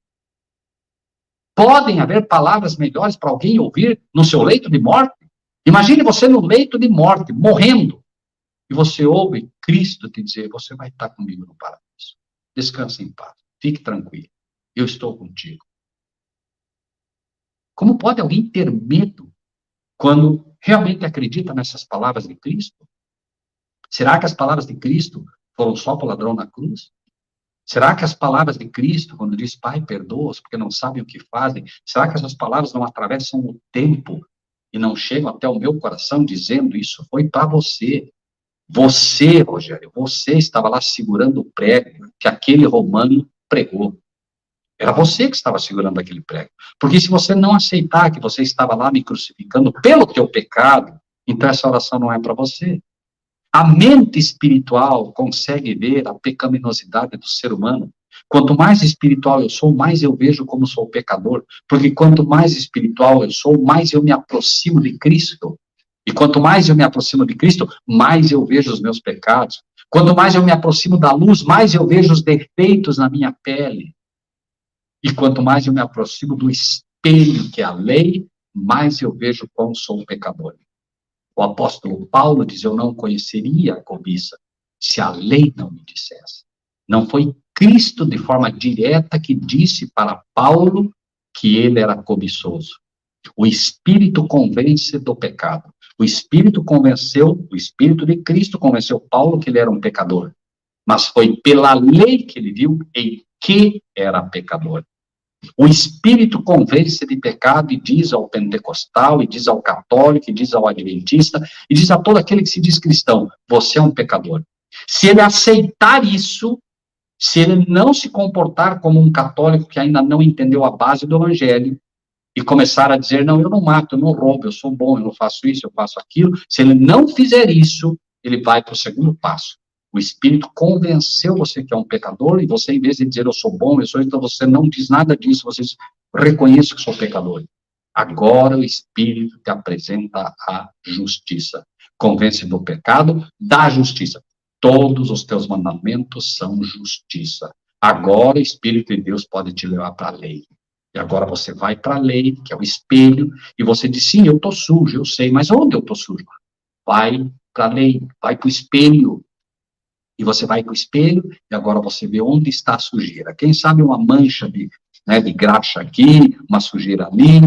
Podem haver palavras melhores para alguém ouvir no seu leito de morte? Imagine você no leito de morte, morrendo, e você ouve Cristo te dizer, você vai estar comigo no paraíso. Descanse em paz, fique tranquilo, eu estou contigo. Como pode alguém ter medo quando realmente acredita nessas palavras de Cristo? Será que as palavras de Cristo foram só para o ladrão na cruz? Será que as palavras de Cristo, quando diz, Pai, perdoa-os, porque não sabem o que fazem, será que essas palavras não atravessam o tempo e não chegam até o meu coração dizendo, isso foi para você? Você, Rogério, você estava lá segurando o prego que aquele romano pregou. Era você que estava segurando aquele prego. Porque se você não aceitar que você estava lá me crucificando pelo teu pecado, então essa oração não é para você. A mente espiritual consegue ver a pecaminosidade do ser humano. Quanto mais espiritual eu sou, mais eu vejo como sou pecador. Porque quanto mais espiritual eu sou, mais eu me aproximo de Cristo. E quanto mais eu me aproximo de Cristo, mais eu vejo os meus pecados. Quanto mais eu me aproximo da luz, mais eu vejo os defeitos na minha pele. E quanto mais eu me aproximo do espelho, que é a lei, mais eu vejo como sou um pecador. O apóstolo Paulo diz, eu não conheceria a cobiça se a lei não me dissesse. Não foi Cristo de forma direta que disse para Paulo que ele era cobiçoso. O Espírito convence do pecado. O Espírito de Cristo convenceu Paulo que ele era um pecador. Mas foi pela lei que ele viu em que era pecador. O Espírito convence de pecado e diz ao pentecostal, e diz ao católico, e diz ao adventista, e diz a todo aquele que se diz cristão, você é um pecador. Se ele aceitar isso, se ele não se comportar como um católico que ainda não entendeu a base do evangelho, e começar a dizer, não, eu não mato, eu não roubo, eu sou bom, eu não faço isso, eu faço aquilo, se ele não fizer isso, ele vai para o segundo passo. O Espírito convenceu você que é um pecador, e você, em vez de dizer, eu sou bom, eu sou, então você não diz nada disso, você diz, reconheço que sou pecador. Agora o Espírito te apresenta a justiça. Convence do pecado, da justiça. Todos os teus mandamentos são justiça. Agora o Espírito de Deus pode te levar para a lei. E agora você vai para a lei, que é o espelho, e você diz, sim, eu estou sujo, eu sei, mas onde eu estou sujo? Vai para a lei, vai para o espelho. E você vai para o espelho, e agora você vê onde está a sujeira. Quem sabe uma mancha de graxa aqui, uma sujeira ali,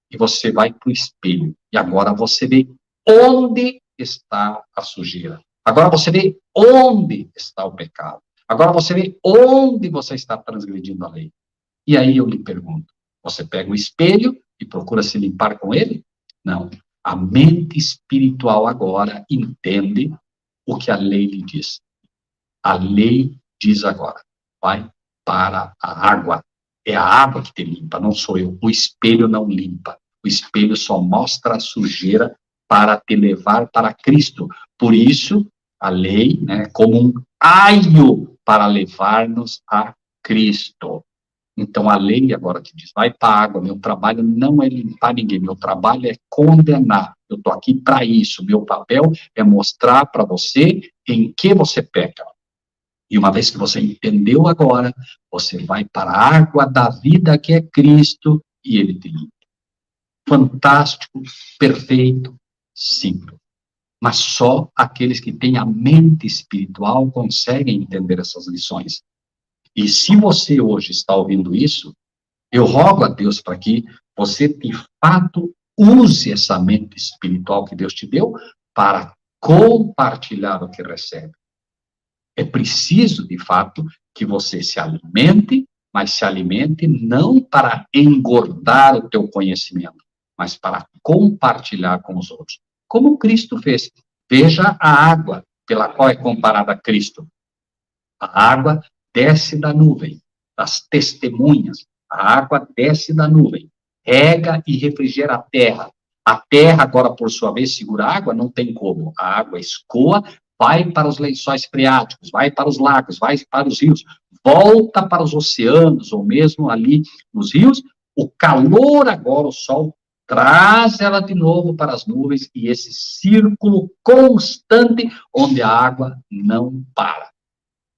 e você vai para o espelho. E agora você vê onde está a sujeira. Agora você vê onde está o pecado. Agora você vê onde você está transgredindo a lei. E aí eu lhe pergunto, você pega o espelho e procura se limpar com ele? Não. A mente espiritual agora entende o que a lei lhe diz. A lei diz agora, vai para a água. É a água que te limpa, não sou eu. O espelho não limpa. O espelho só mostra a sujeira para te levar para Cristo. Por isso, a lei, como um aio para levar-nos a Cristo. Então, a lei agora te diz, vai para a água, meu trabalho não é limpar ninguém, meu trabalho é condenar. Eu estou aqui para isso, meu papel é mostrar para você em que você peca. E uma vez que você entendeu agora, você vai para a água da vida que é Cristo e ele te limpa. Fantástico, perfeito, simples. Mas só aqueles que têm a mente espiritual conseguem entender essas lições. E se você hoje está ouvindo isso, eu rogo a Deus para que você, de fato, use essa mente espiritual que Deus te deu para compartilhar o que recebe. É preciso, de fato, que você se alimente, mas se alimente não para engordar o teu conhecimento, mas para compartilhar com os outros. Como Cristo fez. Veja a água pela qual é comparada a Cristo. A água desce da nuvem, das testemunhas. A água desce da nuvem, rega e refrigera a terra. A terra, agora, por sua vez, segura a água, não tem como. A água escoa, vai para os lençóis freáticos, vai para os lagos, vai para os rios, volta para os oceanos, ou mesmo ali nos rios. O calor agora, o sol, traz ela de novo para as nuvens, e esse círculo constante, onde a água não para.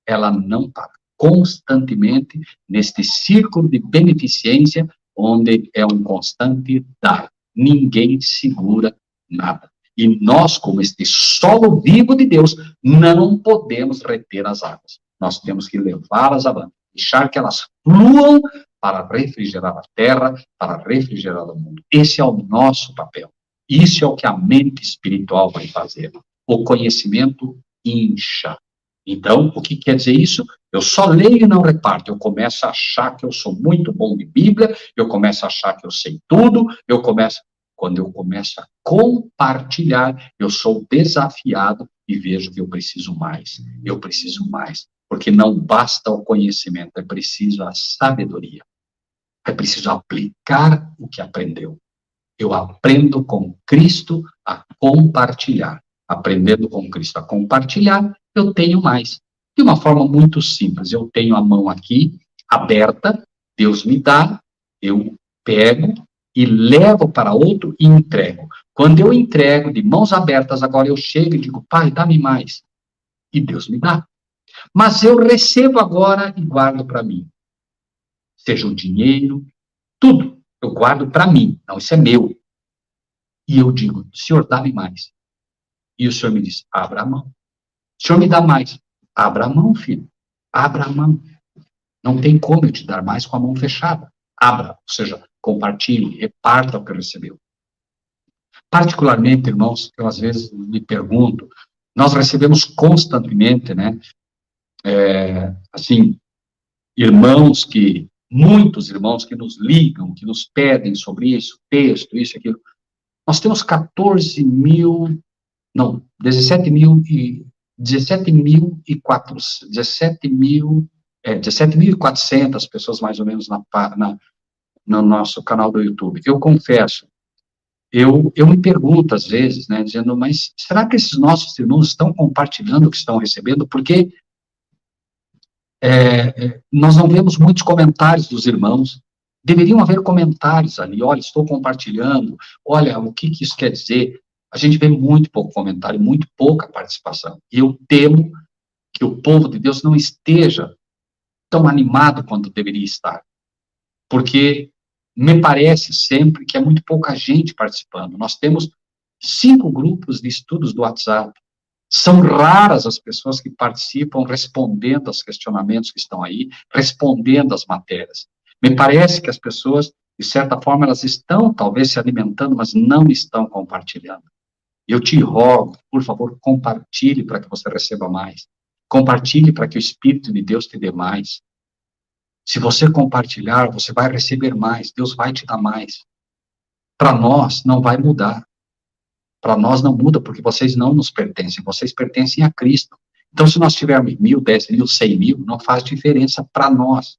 Ela não para. Constantemente, neste círculo de beneficência, onde é um constante dar. Ninguém segura nada. E nós, como este solo vivo de Deus, não podemos reter as águas. Nós temos que levá-las avante, deixar que elas fluam para refrigerar a terra, para refrigerar o mundo. Esse é o nosso papel. Isso é o que a mente espiritual vai fazer. O conhecimento incha. Então, o que quer dizer isso? Eu só leio e não reparto. Eu começo a achar que eu sou muito bom de Bíblia, eu começo a achar que eu sei tudo, quando eu começo a compartilhar, eu sou desafiado e vejo que eu preciso mais. Eu preciso mais. Porque não basta o conhecimento, é preciso a sabedoria. É preciso aplicar o que aprendeu. Eu aprendo com Cristo a compartilhar. Aprendendo com Cristo a compartilhar, eu tenho mais. De uma forma muito simples, eu tenho a mão aqui, aberta, Deus me dá, eu pego e levo para outro e entrego. Quando eu entrego de mãos abertas, agora eu chego e digo, Pai, dá-me mais. E Deus me dá. Mas eu recebo agora e guardo para mim. Seja o dinheiro, tudo, eu guardo para mim. Não, isso é meu. E eu digo, Senhor, dá-me mais. E o Senhor me diz, abra a mão. O Senhor me dá mais. Abra a mão, filho. Abra a mão. Não tem como eu te dar mais com a mão fechada. Abra, ou seja, compartilhe, reparta o que recebeu. Particularmente, irmãos, eu às vezes me pergunto, nós recebemos constantemente, né, assim, muitos irmãos que nos ligam, que nos pedem sobre isso, texto, isso, aquilo. Nós temos 17.400 pessoas, mais ou menos, no nosso canal do YouTube. Eu confesso, eu me pergunto, às vezes, né, dizendo, mas será que esses nossos irmãos estão compartilhando o que estão recebendo? Porque nós não vemos muitos comentários dos irmãos. Deveriam haver comentários ali, olha, estou compartilhando, olha, o que isso quer dizer? A gente vê muito pouco comentário, muito pouca participação. E eu temo que o povo de Deus não esteja tão animado quanto deveria estar. Porque me parece sempre que é muito pouca gente participando. Nós temos 5 grupos de estudos do WhatsApp. São raras as pessoas que participam respondendo aos questionamentos que estão aí, respondendo às matérias. Me parece que as pessoas, de certa forma, elas estão talvez se alimentando, mas não estão compartilhando. Eu te rogo, por favor, compartilhe para que você receba mais. Compartilhe para que o Espírito de Deus te dê mais. Se você compartilhar, você vai receber mais, Deus vai te dar mais. Para nós, não vai mudar. Para nós não muda, porque vocês não nos pertencem, vocês pertencem a Cristo. Então, se nós tivermos 1.000, 10.000, 100.000, não faz diferença para nós,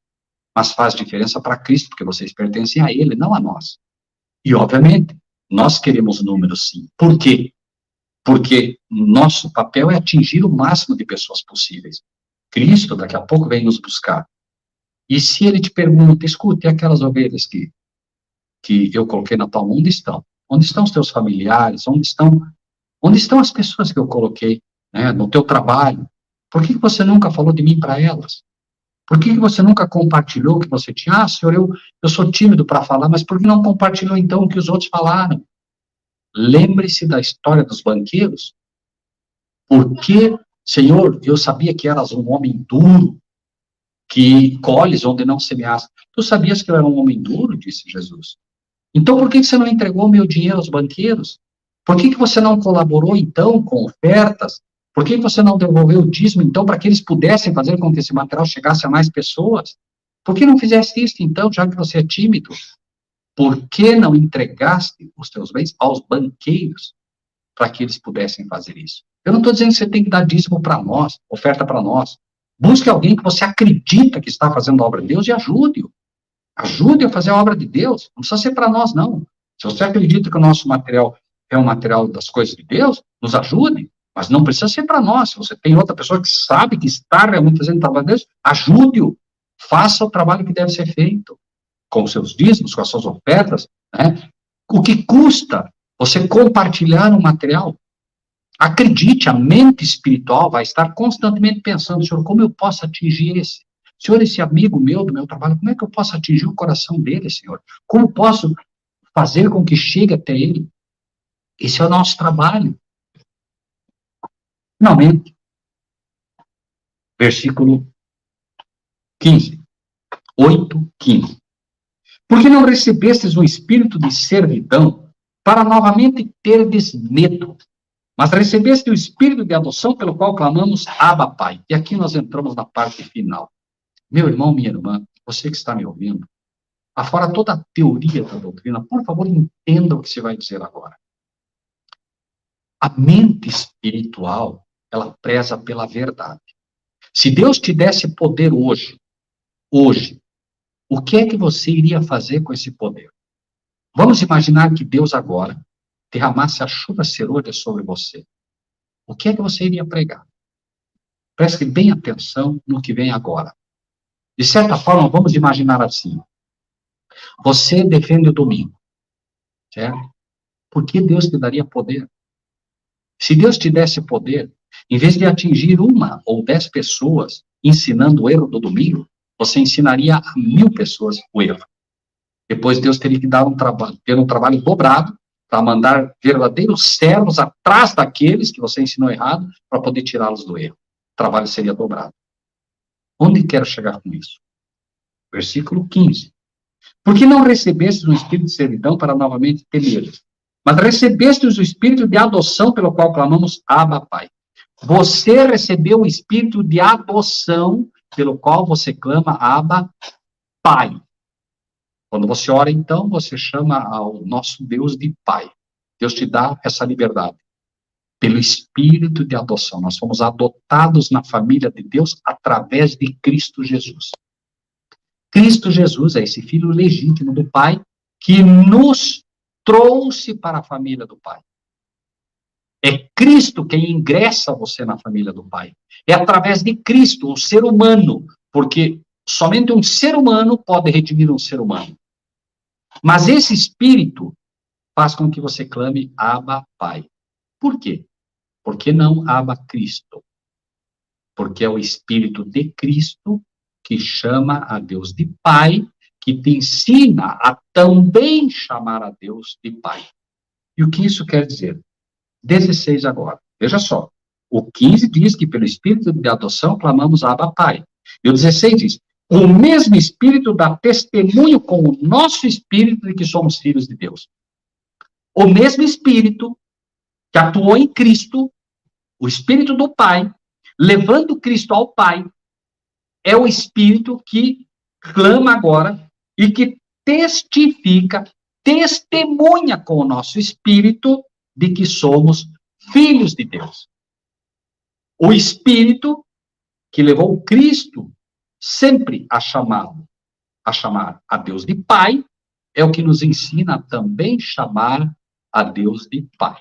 mas faz diferença para Cristo, porque vocês pertencem a Ele, não a nós. E, obviamente, nós queremos números, sim. Por quê? Porque nosso papel é atingir o máximo de pessoas possíveis. Cristo, daqui a pouco, vem nos buscar. E se Ele te pergunta, escute, aquelas ovelhas que eu coloquei na tua mão, onde estão? Onde estão os teus familiares? Onde estão as pessoas que eu coloquei, né, no teu trabalho? Por que você nunca falou de mim para elas? Por que você nunca compartilhou o que você tinha? Ah, Senhor, eu sou tímido para falar, mas por que não compartilhou então o que os outros falaram? Lembre-se da história dos banqueiros. Porque, Senhor, eu sabia que eras um homem duro, que colhes onde não semeaste. Tu sabias que eu era um homem duro, disse Jesus. Então, por que você não entregou meu dinheiro aos banqueiros? Por que você não colaborou, então, com ofertas? Por que você não devolveu o dízimo, então, para que eles pudessem fazer com que esse material chegasse a mais pessoas? Por que não fizeste isso, então, já que você é tímido? Por que não entregaste os teus bens aos banqueiros, para que eles pudessem fazer isso? Eu não estou dizendo que você tem que dar dízimo para nós, oferta para nós. Busque alguém que você acredita que está fazendo a obra de Deus e ajude-o. Ajude a fazer a obra de Deus. Não precisa ser para nós, não. Se você acredita que o nosso material é um material das coisas de Deus, nos ajude. Mas não precisa ser para nós. Se você tem outra pessoa que sabe que está realmente fazendo o trabalho de Deus, ajude-o. Faça o trabalho que deve ser feito. Com os seus dízimos, com as suas ofertas, né? O que custa você compartilhar um material? Acredite, a mente espiritual vai estar constantemente pensando, Senhor, como eu posso atingir esse? Senhor, esse amigo meu, do meu trabalho, como é que eu posso atingir o coração dele, Senhor? Como posso fazer com que chegue até ele? Esse é o nosso trabalho. Finalmente, versículo 15. 8:15. Porque não recebestes um espírito de servidão para novamente terdes medo, mas recebeste o espírito de adoção pelo qual clamamos Abba, Pai. E aqui nós entramos na parte final. Meu irmão, minha irmã, você que está me ouvindo, afora toda a teoria da doutrina, por favor, entenda o que se vai dizer agora. A mente espiritual, ela preza pela verdade. Se Deus te desse poder hoje, o que é que você iria fazer com esse poder? Vamos imaginar que Deus agora derramasse a chuva serôdia sobre você. O que é que você iria pregar? Preste bem atenção no que vem agora. De certa forma, vamos imaginar assim. Você defende o domingo, certo? Por que Deus te daria poder? Se Deus te desse poder, em vez de atingir 1 ou 10 pessoas ensinando o erro do domingo, você ensinaria a 1000 pessoas o erro. Depois Deus teria que ter um trabalho dobrado para mandar verdadeiros servos atrás daqueles que você ensinou errado para poder tirá-los do erro. O trabalho seria dobrado. Onde quero chegar com isso? Versículo 15. Porque não recebestes um espírito de servidão para novamente temê-los, mas recebestes o espírito de adoção pelo qual clamamos Abba, Pai. Você recebeu o espírito de adoção pelo qual você clama Abba, Pai. Quando você ora, então, você chama ao nosso Deus de Pai. Deus te dá essa liberdade. Pelo espírito de adoção. Nós fomos adotados na família de Deus através de Cristo Jesus. Cristo Jesus é esse filho legítimo do Pai que nos trouxe para a família do Pai. É Cristo quem ingressa você na família do Pai. É através de Cristo, o ser humano, porque somente um ser humano pode redimir um ser humano. Mas esse Espírito faz com que você clame Abba, Pai. Por quê? Por que não Abba, Cristo? Porque é o Espírito de Cristo que chama a Deus de Pai, que te ensina a também chamar a Deus de Pai. E o que isso quer dizer? 16 agora. Veja só. O 15 diz que pelo Espírito de adoção clamamos Abba, Pai. E o 16 diz, o mesmo Espírito dá testemunho com o nosso Espírito de que somos filhos de Deus. O mesmo Espírito que atuou em Cristo, o Espírito do Pai, levando Cristo ao Pai, é o Espírito que clama agora e que testifica, testemunha com o nosso Espírito de que somos filhos de Deus. O Espírito que levou Cristo sempre a chamar a Deus de Pai, é o que nos ensina a também chamar a Deus de Pai.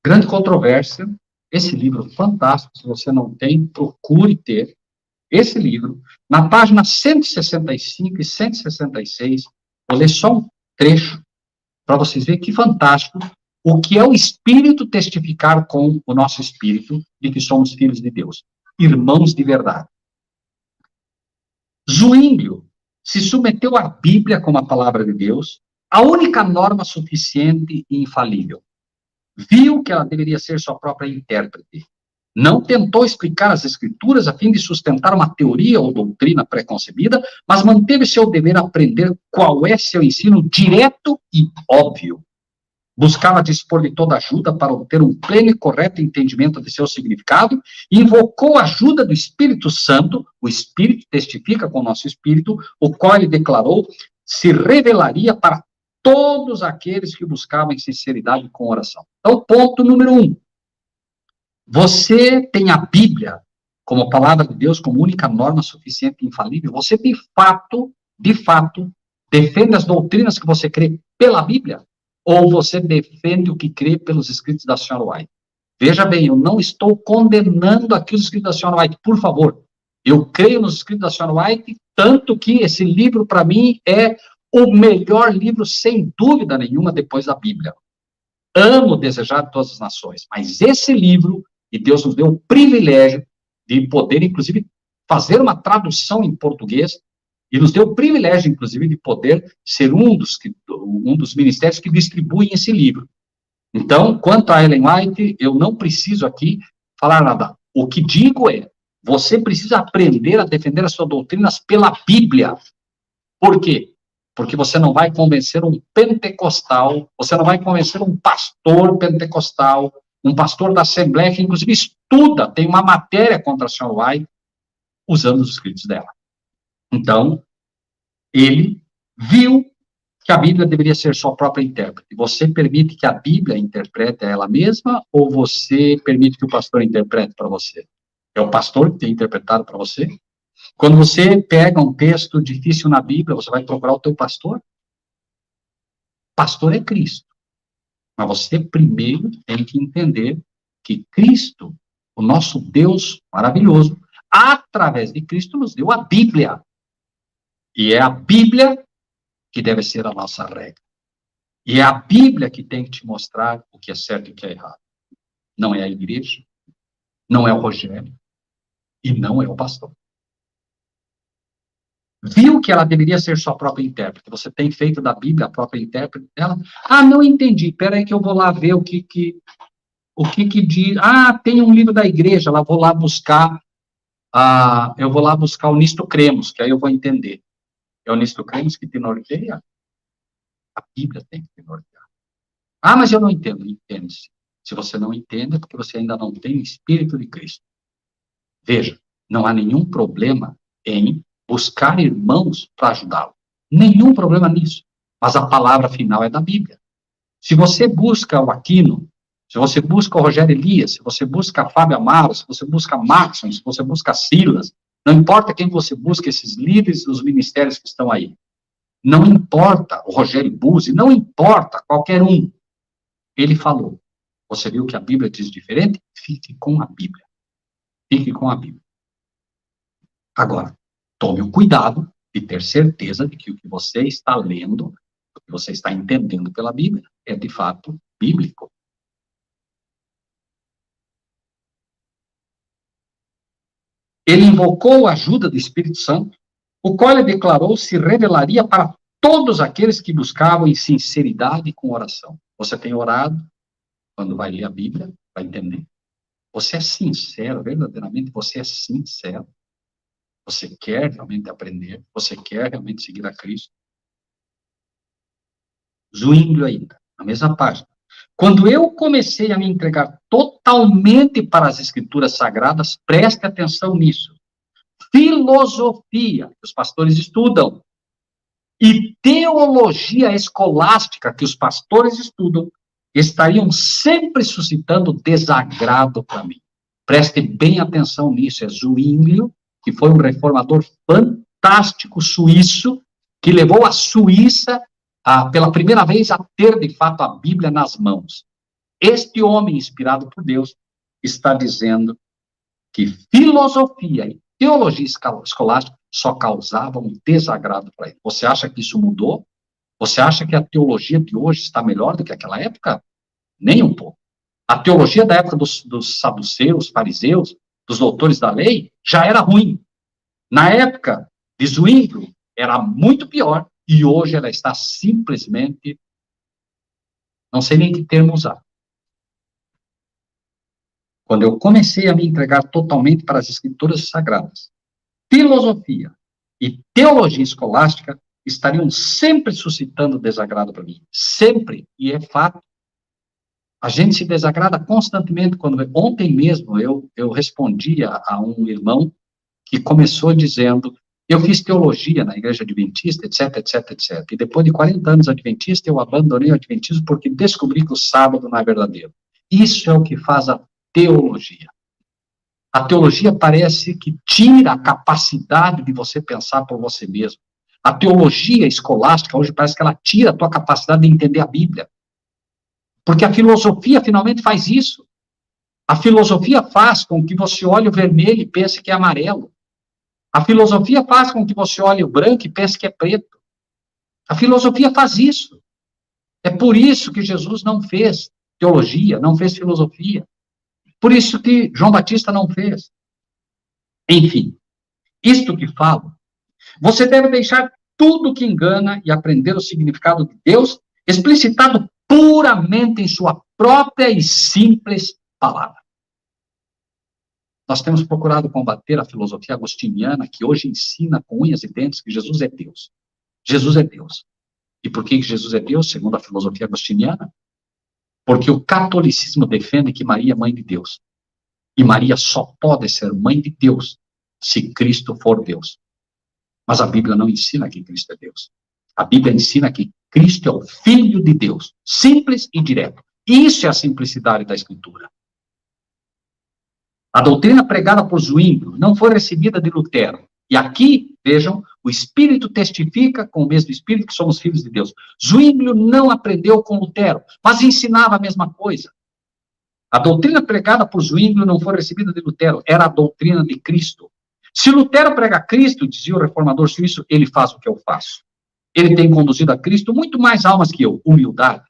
Grande controvérsia, esse livro fantástico, se você não tem, procure ter esse livro. Na página 165 e 166, vou ler só um trecho, para vocês verem que fantástico, o que é o Espírito testificar com o nosso Espírito de que somos filhos de Deus, irmãos de verdade. Zwinglio se submeteu à Bíblia como a palavra de Deus, a única norma suficiente e infalível. Viu que ela deveria ser sua própria intérprete. Não tentou explicar as Escrituras a fim de sustentar uma teoria ou doutrina preconcebida, mas manteve seu dever aprender qual é seu ensino direto e óbvio. Buscava dispor de toda ajuda para obter um pleno e correto entendimento de seu significado, e invocou a ajuda do Espírito Santo, o Espírito testifica com o nosso Espírito, o qual ele declarou se revelaria para todos aqueles que buscavam em sinceridade com oração. Então, ponto número 1. Você tem a Bíblia como a palavra de Deus, como única norma suficiente e infalível, você de fato, defende as doutrinas que você crê pela Bíblia, ou você defende o que crê pelos escritos da senhora White? Veja bem, eu não estou condenando aqui os escritos da senhora White, por favor. Eu creio nos escritos da senhora White, tanto que esse livro, para mim, é o melhor livro, sem dúvida nenhuma, depois da Bíblia. Amo Desejar de Todas as Nações, mas esse livro, e Deus nos deu o privilégio de poder, inclusive, fazer uma tradução em português, e nos deu o privilégio, inclusive, de poder ser um dos ministérios que distribuem esse livro. Então, quanto a Ellen White, eu não preciso aqui falar nada. O que digo é, você precisa aprender a defender as suas doutrinas pela Bíblia. Por quê? Porque você não vai convencer um pentecostal, você não vai convencer um pastor pentecostal, um pastor da Assembleia, que inclusive estuda, tem uma matéria contra a senhora White, usando os escritos dela. Então, ele viu que a Bíblia deveria ser sua própria intérprete. Você permite que a Bíblia interprete ela mesma, ou você permite que o pastor interprete para você? É o pastor que tem interpretado para você? Quando você pega um texto difícil na Bíblia, você vai procurar o teu pastor? Pastor é Cristo. Mas você primeiro tem que entender que Cristo, o nosso Deus maravilhoso, através de Cristo nos deu a Bíblia. E é a Bíblia que deve ser a nossa regra. E é a Bíblia que tem que te mostrar o que é certo e o que é errado. Não é a igreja, não é o Rogério, e não é o pastor. Viu que ela deveria ser sua própria intérprete. Você tem feito da Bíblia a própria intérprete dela? Ah, não entendi. Espera aí que eu vou lá ver o que diz. Ah, tem um livro da igreja, lá vou lá buscar. Eu vou lá buscar o Nisto Cremos, que aí eu vou entender. É o Nisto Cremos que te norteia? A Bíblia tem que te nortear. Ah, mas eu não entendo. Entende-se. Se você não entende, é porque você ainda não tem o Espírito de Cristo. Veja, não há nenhum problema em buscar irmãos para ajudá-lo. Nenhum problema nisso. Mas a palavra final é da Bíblia. Se você busca o Aquino, se você busca o Rogério Elias, se você busca Fábio Amaro, se você busca Maxson, se você busca Silas, não importa quem você busca, esses líderes dos ministérios que estão aí. Não importa o Rogério Buzzi, não importa qualquer um. Ele falou. Você viu que a Bíblia diz diferente? Fique com a Bíblia. Fique com a Bíblia. Agora, tome o cuidado de ter certeza de que o que você está lendo, o que você está entendendo pela Bíblia, é de fato bíblico. Ele invocou a ajuda do Espírito Santo, o qual ele declarou se revelaria para todos aqueles que buscavam em sinceridade com oração. Você tem orado, quando vai ler a Bíblia, vai entender. Você é sincero, verdadeiramente você é sincero. Você quer realmente aprender, você quer realmente seguir a Cristo. Zwinglio ainda, na mesma página. Quando eu comecei a me entregar totalmente para as Escrituras Sagradas, preste atenção nisso. Filosofia, que os pastores estudam, e teologia escolástica, que os pastores estudam, estariam sempre suscitando desagrado para mim. Preste bem atenção nisso. É Zwinglio, que foi um reformador fantástico suíço, que levou a Suíça pela primeira vez a ter, de fato, a Bíblia nas mãos. Este homem, inspirado por Deus, está dizendo que filosofia e teologia escolástica só causavam desagrado para ele. Você acha que isso mudou? Você acha que a teologia de hoje está melhor do que aquela época? Nem um pouco. A teologia da época dos saduceus, fariseus, dos doutores da lei, já era ruim. Na época de Zwinglio, era muito pior, e hoje ela está simplesmente, não sei nem que termo usar. Quando eu comecei a me entregar totalmente para as Escrituras Sagradas, filosofia e teologia escolástica estariam sempre suscitando desagrado para mim. Sempre, e é fato. A gente se desagrada constantemente. Ontem mesmo eu respondi a um irmão que começou dizendo: eu fiz teologia na igreja adventista, etc, etc, etc. E depois de 40 anos adventista, eu abandonei o adventismo porque descobri que o sábado não é verdadeiro. Isso é o que faz a teologia. A teologia parece que tira a capacidade de você pensar por você mesmo. A teologia escolástica hoje parece que ela tira a tua capacidade de entender a Bíblia. Porque a filosofia finalmente faz isso. A filosofia faz com que você olhe o vermelho e pense que é amarelo. A filosofia faz com que você olhe o branco e pense que é preto. A filosofia faz isso. É por isso que Jesus não fez teologia, não fez filosofia. Por isso que João Batista não fez. Enfim, isto que falo, você deve deixar tudo que engana e aprender o significado de Deus, explicitado puramente em sua própria e simples palavra. Nós temos procurado combater a filosofia agostiniana, que hoje ensina com unhas e dentes que Jesus é Deus. Jesus é Deus. E por que Jesus é Deus, segundo a filosofia agostiniana? Porque o catolicismo defende que Maria é mãe de Deus. E Maria só pode ser mãe de Deus se Cristo for Deus. Mas a Bíblia não ensina que Cristo é Deus. A Bíblia ensina que Cristo é o Filho de Deus. Simples e direto. Isso é a simplicidade da Escritura. A doutrina pregada por Zwinglio não foi recebida de Lutero. E aqui, vejam, o Espírito testifica com o mesmo Espírito que somos filhos de Deus. Zwinglio não aprendeu com Lutero, mas ensinava a mesma coisa. A doutrina pregada por Zwinglio não foi recebida de Lutero, era a doutrina de Cristo. Se Lutero prega Cristo, dizia o reformador suíço, ele faz o que eu faço. Ele tem conduzido a Cristo muito mais almas que eu, humildade.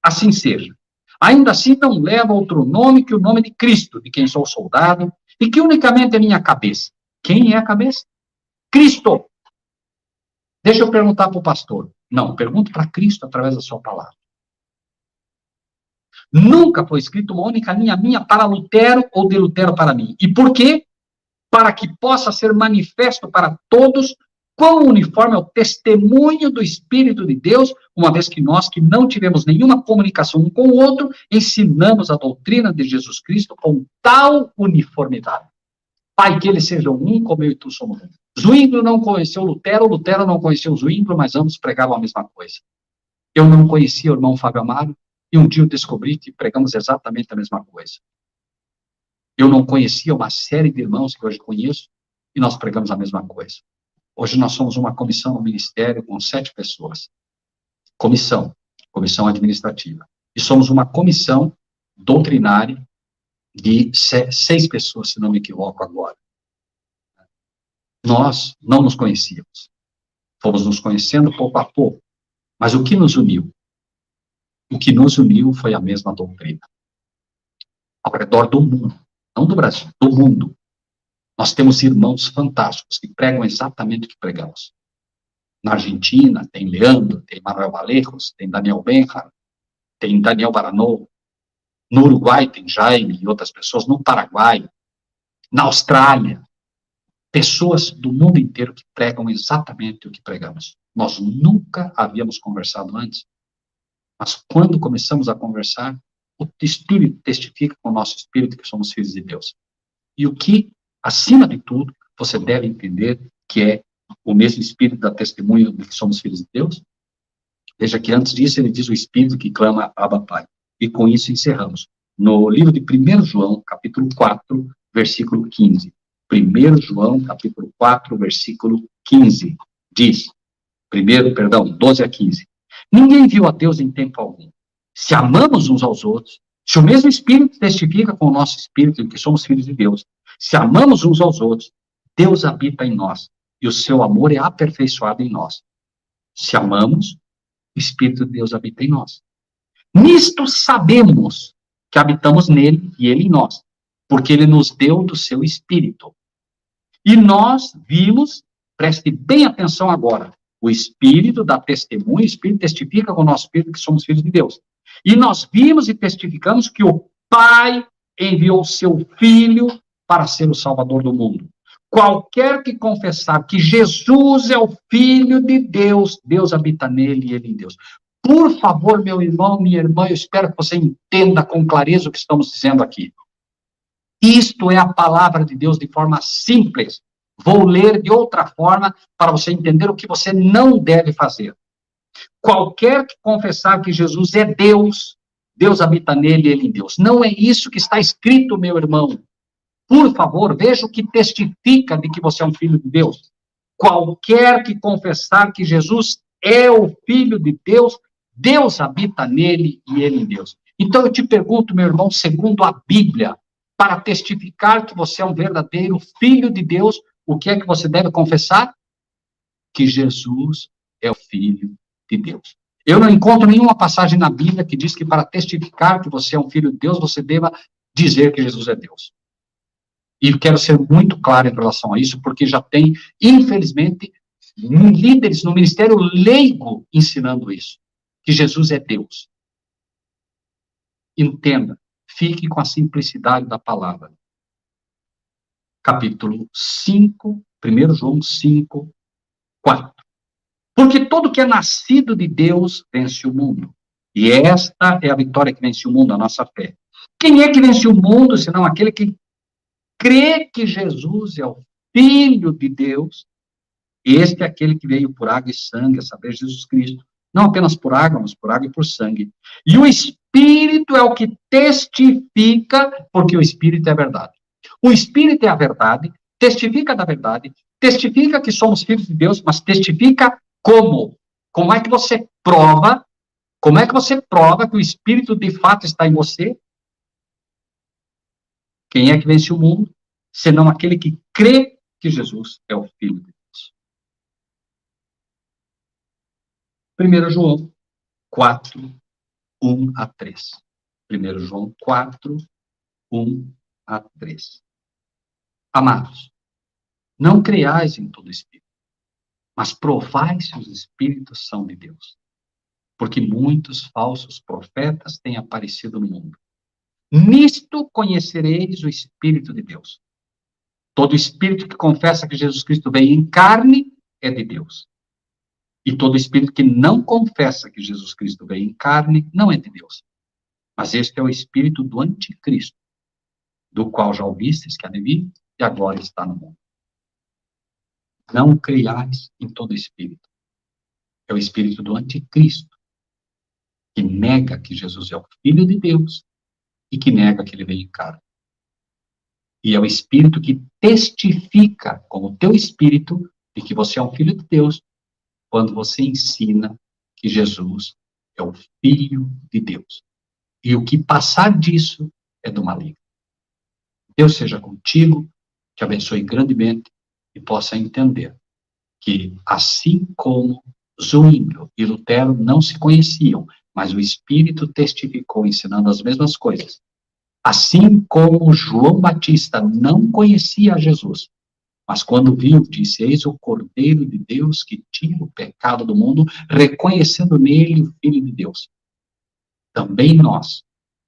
Assim seja. Ainda assim não leva outro nome que o nome de Cristo, de quem sou soldado, e que unicamente é minha cabeça. Quem é a cabeça? Cristo. Deixa eu perguntar para o pastor. Não, pergunto para Cristo através da sua palavra. Nunca foi escrito uma única linha minha para Lutero ou de Lutero para mim. E por quê? Para que possa ser manifesto para todos quão uniforme é o testemunho do Espírito de Deus, uma vez que nós, que não tivemos nenhuma comunicação um com o outro, ensinamos a doutrina de Jesus Cristo com tal uniformidade. Pai, que eles sejam um, como eu e tu somos um. Zwinglio não conheceu Lutero, Lutero não conheceu Zwinglio, mas ambos pregavam a mesma coisa. Eu não conhecia o irmão Fábio Amaro, e um dia eu descobri que pregamos exatamente a mesma coisa. Eu não conhecia uma série de irmãos que hoje conheço, e nós pregamos a mesma coisa. Hoje nós somos uma comissão no ministério com 7 pessoas. Comissão administrativa. E somos uma comissão doutrinária de 6 pessoas, se não me equivoco agora. Nós não nos conhecíamos. Fomos nos conhecendo pouco a pouco. Mas o que nos uniu? O que nos uniu foi a mesma doutrina. Ao redor do mundo, não do Brasil, do mundo. Nós temos irmãos fantásticos que pregam exatamente o que pregamos. Na Argentina, tem Leandro, tem Manuel Valejos, tem Daniel Benhar, tem Daniel Baranov. No Uruguai tem Jaime e outras pessoas. No Paraguai, na Austrália. Pessoas do mundo inteiro que pregam exatamente o que pregamos. Nós nunca havíamos conversado antes. Mas quando começamos a conversar, o Espírito testifica com o nosso Espírito que somos filhos de Deus. E o que, acima de tudo, você deve entender que é o mesmo Espírito da testemunha de que somos filhos de Deus? Veja que antes disso ele diz o Espírito que clama Abba Pai. E com isso encerramos. No livro de 1 João, capítulo 4, versículo 15. 1 João, capítulo 4, versículo 15. Diz, 12 a 15. Ninguém viu a Deus em tempo algum. Se amamos uns aos outros, se o mesmo Espírito testifica com o nosso Espírito de que somos filhos de Deus, se amamos uns aos outros, Deus habita em nós, e o seu amor é aperfeiçoado em nós. Se amamos, o Espírito de Deus habita em nós. Nisto sabemos que habitamos nele e ele em nós, porque ele nos deu do seu Espírito. E nós vimos, preste bem atenção agora, o Espírito dá testemunho, o Espírito testifica com o nosso Espírito que somos filhos de Deus. E nós vimos e testificamos que o Pai enviou o seu Filho para ser o Salvador do mundo. Qualquer que confessar que Jesus é o Filho de Deus, Deus habita nele e ele em Deus. Por favor, meu irmão, minha irmã, eu espero que você entenda com clareza o que estamos dizendo aqui. Isto é a palavra de Deus de forma simples. Vou ler de outra forma para você entender o que você não deve fazer. Qualquer que confessar que Jesus é Deus, Deus habita nele e ele em Deus. Não é isso que está escrito, meu irmão. Por favor, veja o que testifica de que você é um filho de Deus. Qualquer que confessar que Jesus é o Filho de Deus, Deus habita nele e ele em Deus. Então eu te pergunto, meu irmão, segundo a Bíblia, para testificar que você é um verdadeiro Filho de Deus, o que é que você deve confessar? Que Jesus é o Filho de Deus. Eu não encontro nenhuma passagem na Bíblia que diz que para testificar que você é um filho de Deus, você deva dizer que Jesus é Deus. E quero ser muito claro em relação a isso, porque já tem, infelizmente, líderes no ministério leigo ensinando isso, que Jesus é Deus. Entenda, fique com a simplicidade da palavra. Capítulo 5, 1 João 5, 4. Porque todo que é nascido de Deus vence o mundo. E esta é a vitória que vence o mundo, a nossa fé. Quem é que vence o mundo, senão aquele que crê que Jesus é o Filho de Deus? Este é aquele que veio por água e sangue, a saber, Jesus Cristo. Não apenas por água, mas por água e por sangue. E o Espírito é o que testifica, porque o Espírito é a verdade. O Espírito é a verdade, testifica da verdade, testifica que somos filhos de Deus, mas testifica como? Como é que você prova? Como é que você prova que o Espírito de fato está em você? Quem é que vence o mundo? Senão aquele que crê que Jesus é o Filho de Deus. 1 João 4, 1 a 3. 1 João 4, 1 a 3. Amados, não creiais em todo espírito, mas provai se os espíritos são de Deus. Porque muitos falsos profetas têm aparecido no mundo. Nisto conhecereis o Espírito de Deus. Todo espírito que confessa que Jesus Cristo veio em carne é de Deus. E todo espírito que não confessa que Jesus Cristo veio em carne não é de Deus. Mas este é o espírito do anticristo, do qual já ouvistes que há de vir e agora está no mundo. Não creiais em todo espírito. É o espírito do anticristo, que nega que Jesus é o Filho de Deus e que nega que ele veio em carne. E é o Espírito que testifica com o teu espírito de que você é um filho de Deus, quando você ensina que Jesus é o Filho de Deus. E o que passar disso é do maligno. Deus seja contigo, te abençoe grandemente e possa entender que, assim como Zwinglio e Lutero não se conheciam, mas o Espírito testificou ensinando as mesmas coisas. Assim como João Batista não conhecia Jesus, mas quando viu, disse, eis o Cordeiro de Deus que tira o pecado do mundo, reconhecendo nele o Filho de Deus. Também nós,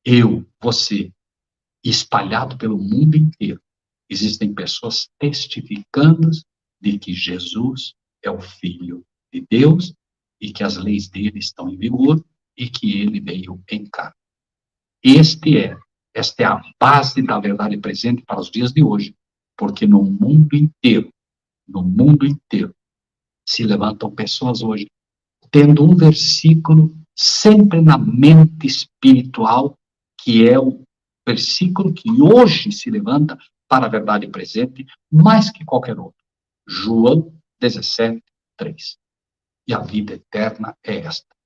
eu, você, espalhado pelo mundo inteiro, existem pessoas testificando de que Jesus é o Filho de Deus e que as leis dele estão em vigor e que ele veio em carne. Esta é a base da verdade presente para os dias de hoje, porque no mundo inteiro, se levantam pessoas hoje, tendo um versículo sempre na mente espiritual, que é o versículo que hoje se levanta para a verdade presente, mais que qualquer outro. João 17, 3. E a vida eterna é esta: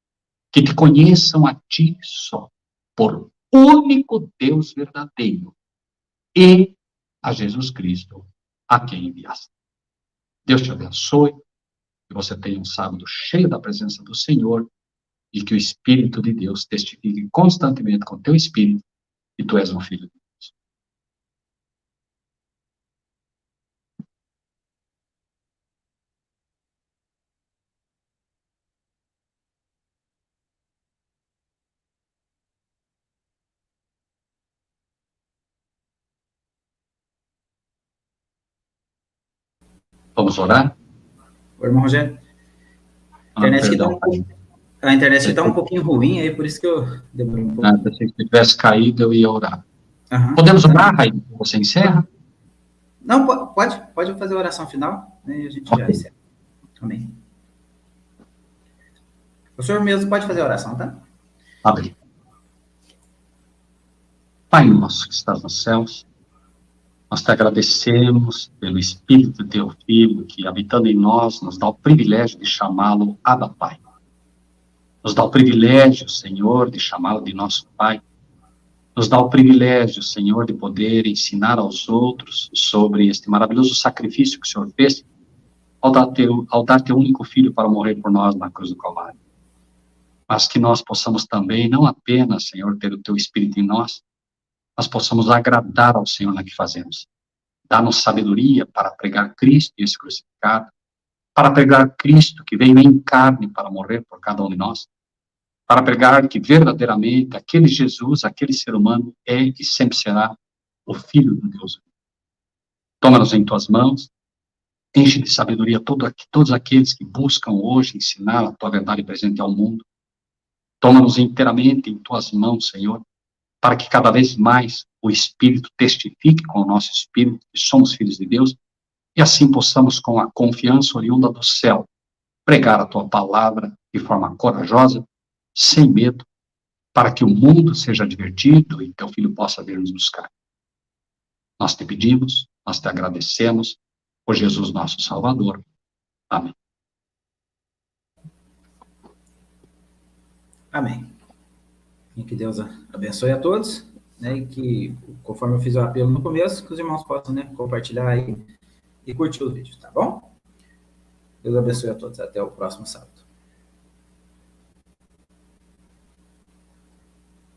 que te conheçam a ti só, por único Deus verdadeiro, e a Jesus Cristo, a quem enviaste. Deus te abençoe, que você tenha um sábado cheio da presença do Senhor, e que o Espírito de Deus testifique constantemente com o teu espírito que tu és um filho de Deus. Vamos orar? Ô, irmão Rogério, a internet aqui Perdão. a internet está um pouquinho ruim aí, por isso que eu demorei um pouco. Se tivesse caído, eu ia orar. Uhum. Podemos orar, Raí? Você encerra? Não, pode fazer a oração final, né, e a gente já encerra. Amém. O senhor mesmo pode fazer a oração, tá? Amém. Pai nosso que estás nos céus, Nós te agradecemos pelo Espírito do teu Filho, que habitando em nós, nos dá o privilégio de chamá-lo Abba Pai. Nos dá o privilégio, Senhor, de chamá-lo de nosso Pai. Nos dá o privilégio, Senhor, de poder ensinar aos outros sobre este maravilhoso sacrifício que o Senhor fez ao dar teu único Filho para morrer por nós na cruz do Calvário. Mas que nós possamos também, não apenas, Senhor, ter o teu Espírito em nós, mas possamos agradar ao Senhor na que fazemos. Dá-nos sabedoria para pregar Cristo e esse crucificado, para pregar Cristo que veio em carne para morrer por cada um de nós, para pregar que verdadeiramente aquele Jesus, aquele ser humano é e sempre será o Filho de Deus. Toma-nos em tuas mãos, enche de sabedoria todos aqueles que buscam hoje ensinar a tua verdade presente ao mundo. Toma-nos inteiramente em tuas mãos, Senhor, para que cada vez mais o Espírito testifique com o nosso Espírito que somos filhos de Deus, e assim possamos, com a confiança oriunda do céu, pregar a tua palavra de forma corajosa, sem medo, para que o mundo seja divertido e teu Filho possa vir nos buscar. Nós te pedimos, nós te agradecemos, por Jesus nosso Salvador. Amém. Amém. E que Deus abençoe a todos, né, e que, conforme eu fiz o apelo no começo, que os irmãos possam, né, compartilhar e curtir o vídeo, tá bom? Deus abençoe a todos. Até o próximo sábado.